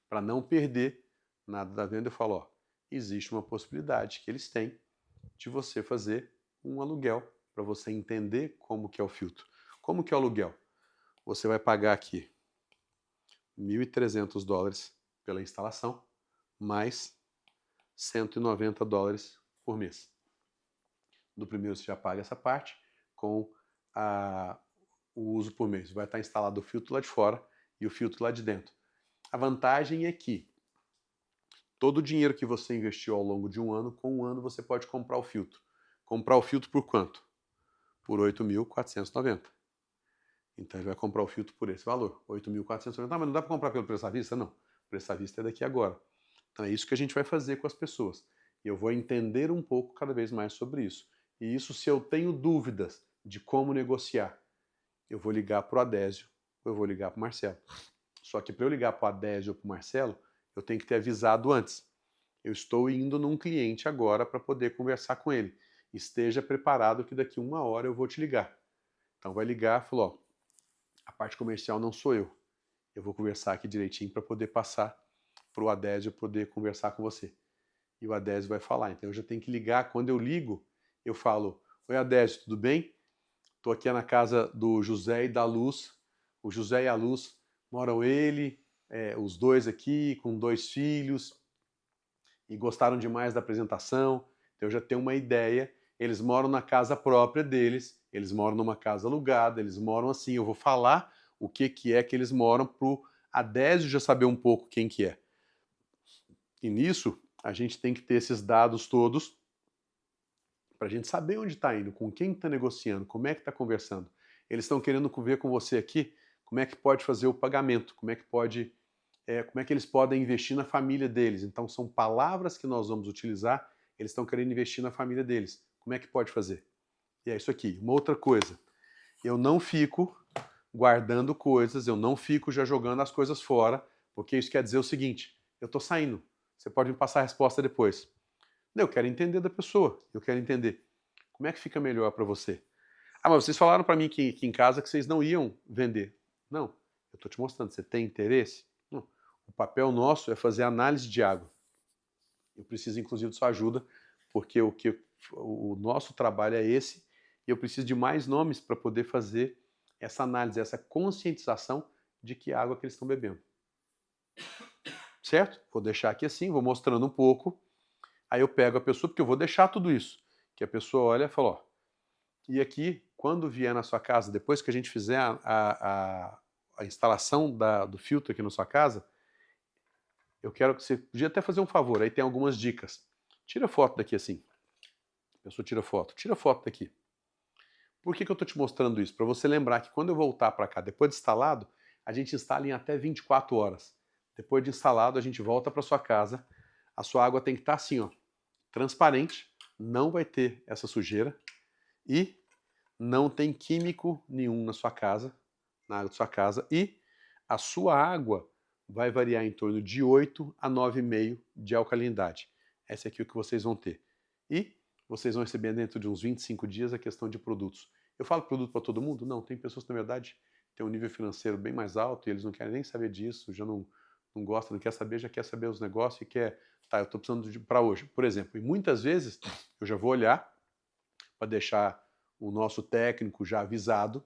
para não perder nada da venda, eu falo, ó, existe uma possibilidade que eles têm de você fazer um aluguel, para você entender como que é o filtro. Como que é o aluguel? Você vai pagar aqui $1.300 pela instalação, mais $190 por mês. Do primeiro você já paga essa parte, com o uso por mês. Vai estar instalado o filtro lá de fora e o filtro lá de dentro. A vantagem é que todo o dinheiro que você investiu ao longo de um ano, com um ano você pode comprar o filtro. Comprar o filtro por quanto? Por $8.490. Então ele vai comprar o filtro por esse valor, $8.490. Ah, mas não dá para comprar pelo preço à vista? Não. O preço à vista é daqui agora. Então é isso que a gente vai fazer com as pessoas. E eu vou entender um pouco cada vez mais sobre isso. E isso, se eu tenho dúvidas de como negociar, eu vou ligar para o Adésio ou eu vou ligar para o Marcelo. Só que para eu ligar para o Adésio ou para o Marcelo, eu tenho que ter avisado antes. Eu estou indo num cliente agora para poder conversar com ele. Esteja preparado que daqui 1 hora eu vou te ligar. Então vai ligar e falou, ó, a parte comercial não sou eu. Eu vou conversar aqui direitinho para poder passar para o Adésio poder conversar com você. E o Adésio vai falar. Então eu já tenho que ligar. Quando eu ligo, eu falo, oi Adésio, tudo bem? Estou aqui na casa do José e da Luz. O José e a Luz moram os dois aqui, com 2 filhos, e gostaram demais da apresentação. Então eu já tenho uma ideia. Eles moram na casa própria deles, eles moram numa casa alugada, eles moram assim. Eu vou falar o que é que eles moram para o Adésio já saber um pouco quem que é. E nisso, a gente tem que ter esses dados todos para a gente saber onde está indo, com quem está negociando, como é que está conversando. Eles estão querendo ver com você aqui como é que pode fazer o pagamento, como é que eles podem investir na família deles. Então são palavras que nós vamos utilizar, eles estão querendo investir na família deles. Como é que pode fazer? E é isso aqui. Uma outra coisa, eu não fico guardando coisas, eu não fico já jogando as coisas fora, porque isso quer dizer o seguinte, eu estou saindo, você pode me passar a resposta depois. Eu quero entender da pessoa, eu quero entender. Como é que fica melhor para você? Ah, mas vocês falaram para mim que em casa que vocês não iam vender. Não, eu estou te mostrando, você tem interesse? Não. O papel nosso é fazer análise de água. Eu preciso, inclusive, de sua ajuda, porque o nosso trabalho é esse, e eu preciso de mais nomes para poder fazer essa análise, essa conscientização de que água que eles estão bebendo. Certo? Vou deixar aqui assim, vou mostrando um pouco. Aí eu pego a pessoa, porque eu vou deixar tudo isso. Que a pessoa olha e fala, ó, e aqui, quando vier na sua casa, depois que a gente fizer a instalação do filtro aqui na sua casa, eu quero que você, podia até fazer um favor, aí tem algumas dicas. Tira foto daqui assim. A pessoa tira foto daqui. Por que eu estou te mostrando isso? Para você lembrar que quando eu voltar para cá, depois de instalado, a gente instala em até 24 horas. Depois de instalado, a gente volta para sua casa. A sua água tem que estar assim, ó, transparente, não vai ter essa sujeira e não tem químico nenhum na sua casa, na água da sua casa, e a sua água vai variar em torno de 8 a 9,5 de alcalinidade. Essa aqui é o que vocês vão ter. E vocês vão receber dentro de uns 25 dias a questão de produtos. Eu falo produto para todo mundo? Não, tem pessoas que na verdade têm um nível financeiro bem mais alto e eles não querem nem saber disso, já não gosta, não quer saber, já quer saber os negócios e quer, tá, eu estou precisando para hoje, por exemplo. E muitas vezes eu já vou olhar para deixar o nosso técnico já avisado,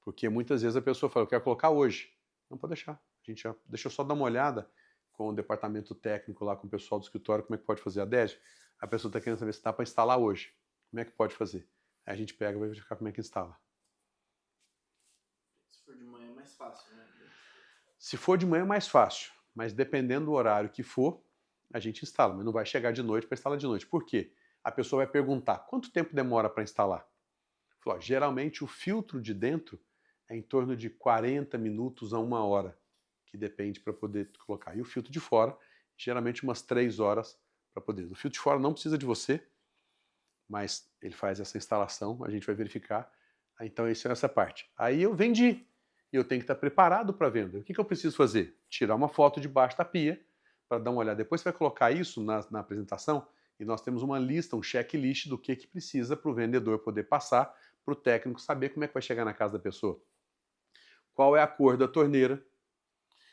porque muitas vezes a pessoa fala, eu quero colocar hoje. Não pode deixar. A gente já, deixa eu só dar uma olhada com o departamento técnico lá, com o pessoal do escritório, como é que pode fazer a DED. A pessoa está querendo saber se dá para instalar hoje. Como é que pode fazer? Aí a gente pega e vai verificar como é que instala. Se for de manhã é mais fácil, né? Se for de manhã é mais fácil, mas dependendo do horário que for, a gente instala, mas não vai chegar de noite para instalar de noite. Por quê? A pessoa vai perguntar, quanto tempo demora para instalar? Falou, geralmente o filtro de dentro é em torno de 40 minutos a 1 hora, que depende para poder colocar. E o filtro de fora, geralmente umas 3 horas para poder. O filtro de fora não precisa de você, mas ele faz essa instalação, a gente vai verificar. Então isso é essa parte. Aí eu vendi, e eu tenho que estar preparado para venda. O que eu preciso fazer? Tirar uma foto debaixo da pia, para dar uma olhada. Depois você vai colocar isso na apresentação, e nós temos uma lista, um checklist do que precisa para o vendedor poder passar, para o técnico saber como é que vai chegar na casa da pessoa. Qual é a cor da torneira,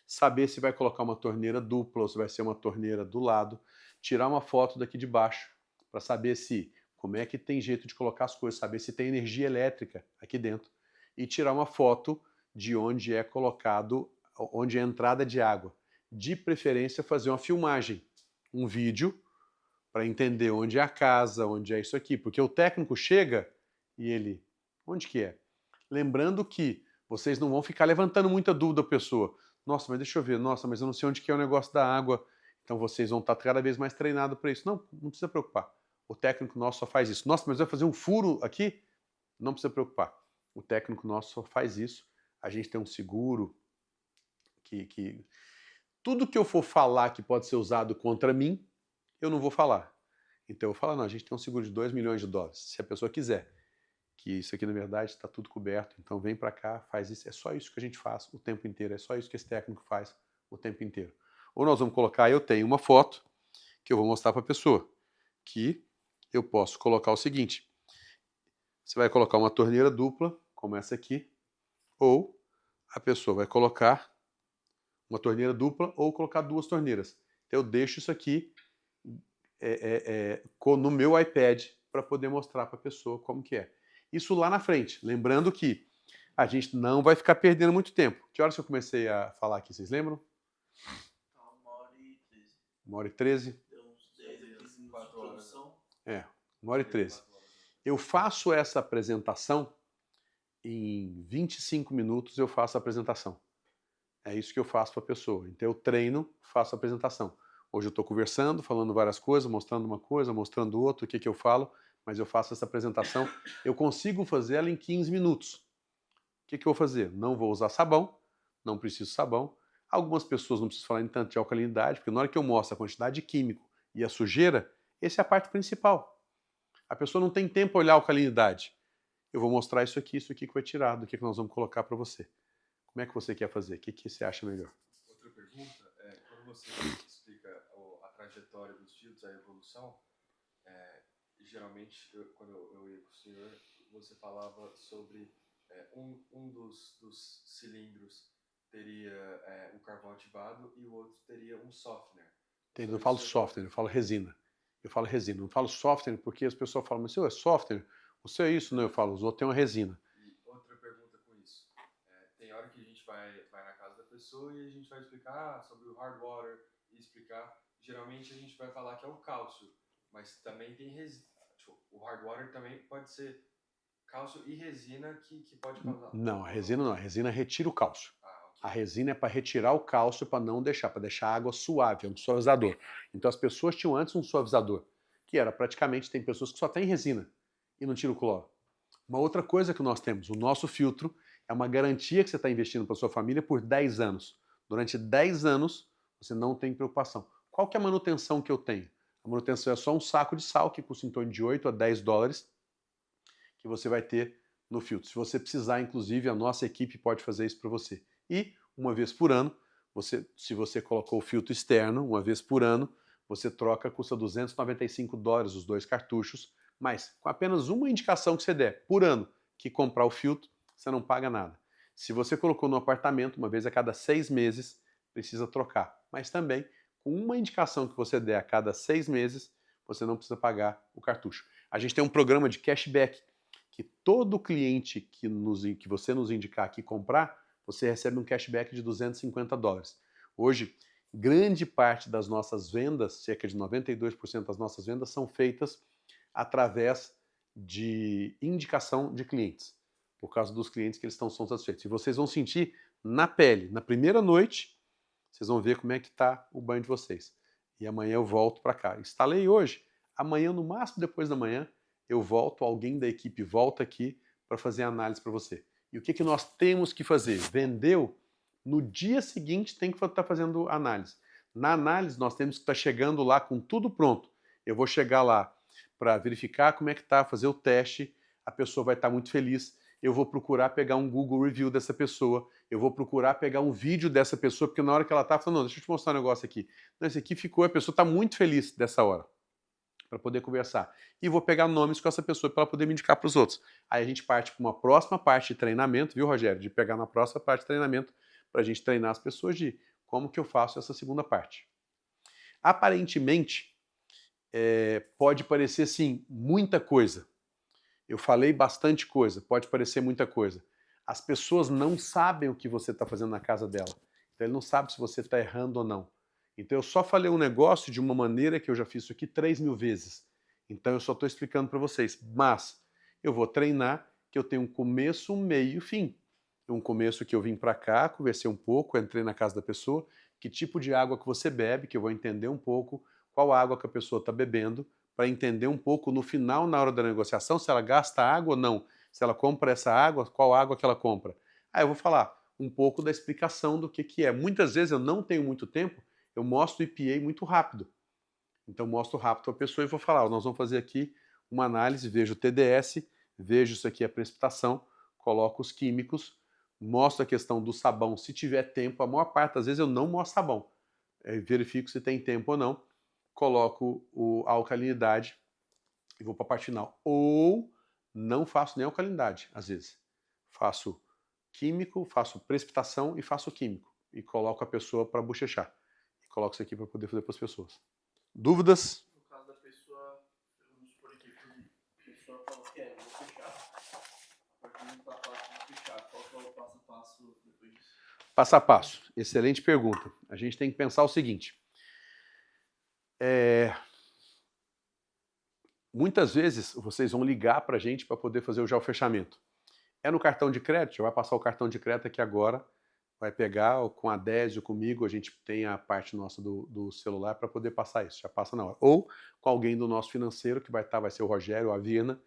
saber se vai colocar uma torneira dupla ou se vai ser uma torneira do lado, tirar uma foto daqui de baixo para saber se, como é que tem jeito de colocar as coisas, saber se tem energia elétrica aqui dentro e tirar uma foto de onde é colocado, onde é a entrada de água. De preferência fazer uma filmagem, um vídeo para entender onde é a casa, onde é isso aqui, porque o técnico chega e ele, onde que é? Lembrando que vocês não vão ficar levantando muita dúvida da pessoa. Nossa, mas deixa eu ver. Nossa, mas eu não sei onde que é o negócio da água. Então vocês vão estar cada vez mais treinados para isso. Não, não precisa preocupar. O técnico nosso só faz isso. Nossa, mas vai fazer um furo aqui? Não precisa preocupar. O técnico nosso só faz isso. A gente tem um seguro que... Tudo que eu for falar que pode ser usado contra mim, eu não vou falar. Então eu vou falar, não, a gente tem um seguro de $2 milhões, se a pessoa quiser. Que isso aqui, na verdade, está tudo coberto, então vem para cá, faz isso. É só isso que a gente faz o tempo inteiro, é só isso que esse técnico faz o tempo inteiro. Ou nós vamos colocar, eu tenho uma foto que eu vou mostrar para a pessoa, que eu posso colocar o seguinte, você vai colocar uma torneira dupla, como essa aqui, ou a pessoa vai colocar uma torneira dupla ou colocar 2 torneiras. Então eu deixo isso aqui no meu iPad para poder mostrar para a pessoa como que é. Isso lá na frente. Lembrando que a gente não vai ficar perdendo muito tempo. Que horas que eu comecei a falar aqui, vocês lembram? 1h13. 1h13? Deu uns 10 a 15 minutos de produção. 1h13. Eu faço essa apresentação em 25 minutos, eu faço a apresentação. É isso que eu faço para a pessoa. Então eu treino, faço a apresentação. Hoje eu estou conversando, falando várias coisas, mostrando uma coisa, mostrando outra, o que eu falo, mas eu faço essa apresentação. Eu consigo fazer ela em 15 minutos. O que eu vou fazer? Não vou usar sabão, não preciso de sabão. Algumas pessoas não precisam falar em tanto de alcalinidade, porque na hora que eu mostro a quantidade de químico e a sujeira, essa é a parte principal. A pessoa não tem tempo para olhar a alcalinidade. Eu vou mostrar isso aqui que vai tirar do que nós vamos colocar para você. Como é que você quer fazer? O que você acha melhor? Outra pergunta é, quando você explica a trajetória dos filtros, a evolução, geralmente, quando eu ia com o senhor, você falava sobre um dos cilindros teria o carvão ativado e o outro teria um softener. Eu não falo software, eu falo resina. Eu falo resina, não falo software porque as pessoas falam, mas o seu é software? O seu é isso? Não, eu falo, os outros têm uma resina. E outra pergunta com isso. Tem hora que a gente vai na casa da pessoa e a gente vai explicar sobre o hard water e explicar. Geralmente a gente vai falar que é o cálcio, mas também tem resina. O hard water também pode ser cálcio e resina que pode causar. Não, a resina não. A resina retira o cálcio. Okay. A resina é para retirar o cálcio, para não deixar, para deixar a água suave, é um suavizador. Então as pessoas tinham antes um suavizador, que era praticamente, tem pessoas que só tem resina e não tira o cloro. Uma outra coisa que nós temos, o nosso filtro é uma garantia que você está investindo para sua família por 10 anos. Durante 10 anos, você não tem preocupação. Qual que é a manutenção que eu tenho? A manutenção é só um saco de sal, que custa em torno de 8 a 10 dólares, que você vai ter no filtro. Se você precisar, inclusive, a nossa equipe pode fazer isso para você. E, uma vez por ano, se você colocou o filtro externo, uma vez por ano, você troca, custa 295 dólares os 2 cartuchos, mas com apenas uma indicação que você der por ano que comprar o filtro, você não paga nada. Se você colocou no apartamento, uma vez a cada 6 meses, precisa trocar. Mas também, com uma indicação que você der a cada 6 meses, você não precisa pagar o cartucho. A gente tem um programa de cashback, que todo cliente que você nos indicar aqui comprar, você recebe um cashback de 250 dólares. Hoje, grande parte das nossas vendas, cerca de 92% das nossas vendas, são feitas através de indicação de clientes, por causa dos clientes que eles são satisfeitos. E vocês vão sentir na pele, na primeira noite, vocês vão ver como é que está o banho de vocês. E amanhã eu volto para cá. Instalei hoje, amanhã, no máximo depois da manhã, eu volto, alguém da equipe volta aqui para fazer a análise para você. E o que nós temos que fazer? Vendeu, no dia seguinte tem que estar fazendo análise. Na análise nós temos que estar chegando lá com tudo pronto. Eu vou chegar lá para verificar como é que está, fazer o teste, a pessoa vai estar muito feliz. Eu vou procurar pegar um Google Review dessa pessoa, eu vou procurar pegar um vídeo dessa pessoa, porque na hora que ela está falando, não, deixa eu te mostrar um negócio aqui. Não, esse aqui ficou, a pessoa está muito feliz dessa hora, para poder conversar. E vou pegar nomes com essa pessoa para ela poder me indicar para os outros. Aí a gente parte para uma próxima parte de treinamento, viu, Rogério? De pegar na próxima parte de treinamento para a gente treinar as pessoas de como que eu faço essa segunda parte. Aparentemente, pode parecer, sim, muita coisa. Eu falei bastante coisa, pode parecer muita coisa. As pessoas não sabem o que você está fazendo na casa dela. Então ele não sabe se você está errando ou não. Então eu só falei um negócio de uma maneira que eu já fiz isso aqui 3.000 vezes. Então eu só estou explicando para vocês. Mas eu vou treinar que eu tenho um começo, um meio e fim. Um começo que eu vim para cá, conversei um pouco, entrei na casa da pessoa, que tipo de água que você bebe, que eu vou entender um pouco qual água que a pessoa está bebendo, para entender um pouco no final, na hora da negociação, se ela gasta água ou não. Se ela compra essa água, qual água que ela compra. Aí eu vou falar um pouco da explicação do que é. Muitas vezes eu não tenho muito tempo, eu mostro o EPA muito rápido. Então mostro rápido para a pessoa e vou falar, nós vamos fazer aqui uma análise, vejo o TDS, vejo isso aqui a precipitação, coloco os químicos, mostro a questão do sabão, se tiver tempo, a maior parte das vezes eu não mostro sabão. Verifico se tem tempo ou não, coloco a alcalinidade e vou para a parte final. Ou não faço nem alcalinidade, às vezes. Faço químico, faço precipitação e faço químico. E coloco a pessoa para bochechar. E coloco isso aqui para poder fazer para as pessoas. Dúvidas? No caso da pessoa, vamos supor aqui, a pessoa fala que vou fechar. A partir do passo de fechar, qual que é o passo a passo depois disso? Passo a passo. Excelente pergunta. A gente tem que pensar o seguinte. Muitas vezes vocês vão ligar para a gente para poder fazer já o fechamento. É no cartão de crédito? Já vai passar o cartão de crédito aqui agora, vai pegar com a Désio, comigo, a gente tem a parte nossa do celular para poder passar isso, já passa na hora. Ou com alguém do nosso financeiro, que vai ser o Rogério ou a Virna,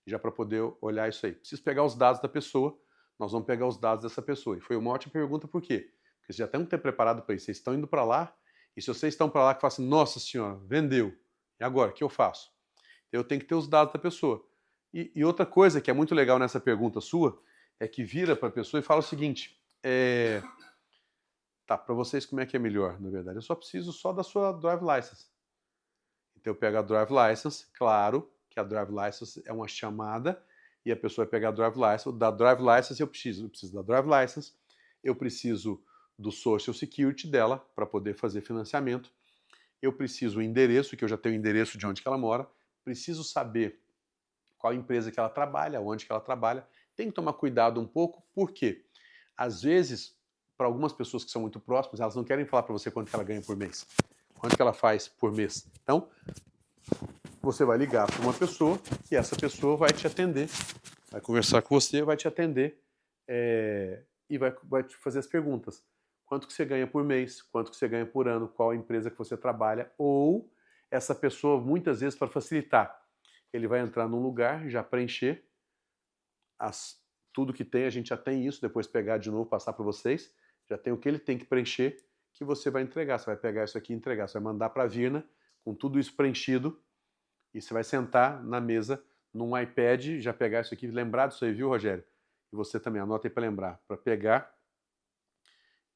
já para poder olhar isso aí. Preciso pegar os dados da pessoa, nós vamos pegar os dados dessa pessoa. E foi uma ótima pergunta, por quê? Porque vocês já estão preparados para isso, vocês estão indo para lá, e se vocês estão para lá que falam assim, nossa senhora, vendeu, e agora, o que eu faço? Eu tenho que ter os dados da pessoa. E outra coisa que é muito legal nessa pergunta sua, é que vira para a pessoa e fala o seguinte, tá, para vocês como é que é melhor, na verdade? Eu só preciso só da sua Drive License. Então eu pego a Drive License, claro que a Drive License é uma chamada, e a pessoa vai pegar a Drive License. Da Drive License eu preciso da Drive License, eu preciso do Social Security dela, para poder fazer financiamento, eu preciso o endereço, que eu já tenho o endereço de onde que ela mora, preciso saber qual empresa que ela trabalha, onde que ela trabalha. Tem que tomar cuidado um pouco, porque às vezes, para algumas pessoas que são muito próximas, elas não querem falar para você quanto que ela ganha por mês, quanto que ela faz por mês. Então, você vai ligar para uma pessoa e essa pessoa vai te atender, vai conversar com você, vai te atender e vai te fazer as perguntas. Quanto que você ganha por mês, quanto que você ganha por ano, qual a empresa que você trabalha, ou essa pessoa, muitas vezes, para facilitar, ele vai entrar num lugar, já preencher tudo que tem, a gente já tem isso, depois pegar de novo, passar para vocês, já tem o que ele tem que preencher, que você vai entregar. Você vai pegar isso aqui e entregar. Você vai mandar para a Virna com tudo isso preenchido, e você vai sentar na mesa, num iPad, já pegar isso aqui, lembrar disso aí, viu, Rogério? E você também, anota aí para lembrar, para pegar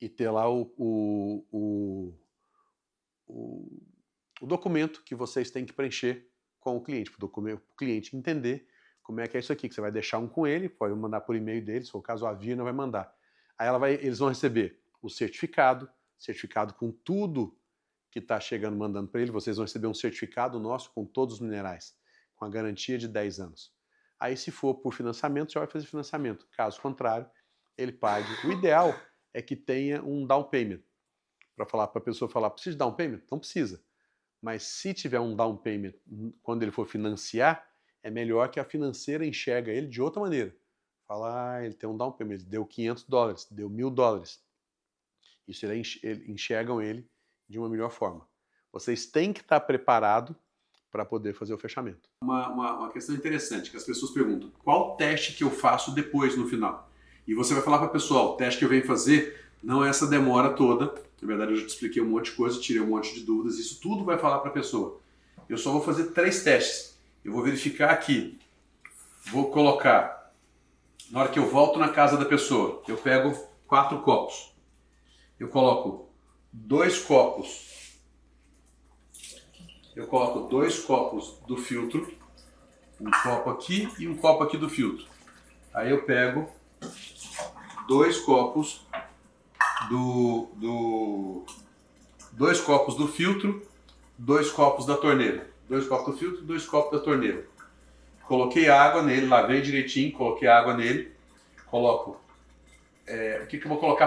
e ter lá o documento que vocês têm que preencher com o cliente, para o cliente entender como é que é isso aqui, que você vai deixar um com ele, pode mandar por e-mail dele, se for o caso a Virna vai mandar. Aí eles vão receber o certificado com tudo que está chegando, mandando para ele, vocês vão receber um certificado nosso com todos os minerais, com a garantia de 10 anos. Aí se for por financiamento, já vai fazer financiamento. Caso contrário, ele pague. O ideal é que tenha um down payment, para falar para a pessoa falar, precisa de down payment? Não precisa. Mas se tiver um down payment quando ele for financiar, é melhor que a financeira enxerga ele de outra maneira. Fala, ele tem um down payment, ele deu $500, deu $1.000. Isso eles enxergam ele de uma melhor forma. Vocês têm que estar preparados para poder fazer o fechamento. Uma questão interessante, que as pessoas perguntam, qual teste que eu faço depois, no final? E você vai falar para a pessoa, o teste que eu venho fazer não é essa demora toda. Na verdade, eu já te expliquei um monte de coisa, tirei um monte de dúvidas, isso tudo vai falar para a pessoa. Eu só vou fazer 3 testes. Eu vou verificar aqui, vou colocar, na hora que eu volto na casa da pessoa, eu pego 4 copos. Eu coloco 2 copos. Eu coloco 2 copos do filtro, um copo aqui e um copo aqui do filtro. Aí eu pego 2 copos 2 copos do filtro, 2 copos da torneira. 2 copos do filtro, 2 copos da torneira. Coloquei água nele, lavei direitinho, coloquei água nele. Coloco. O que eu vou colocar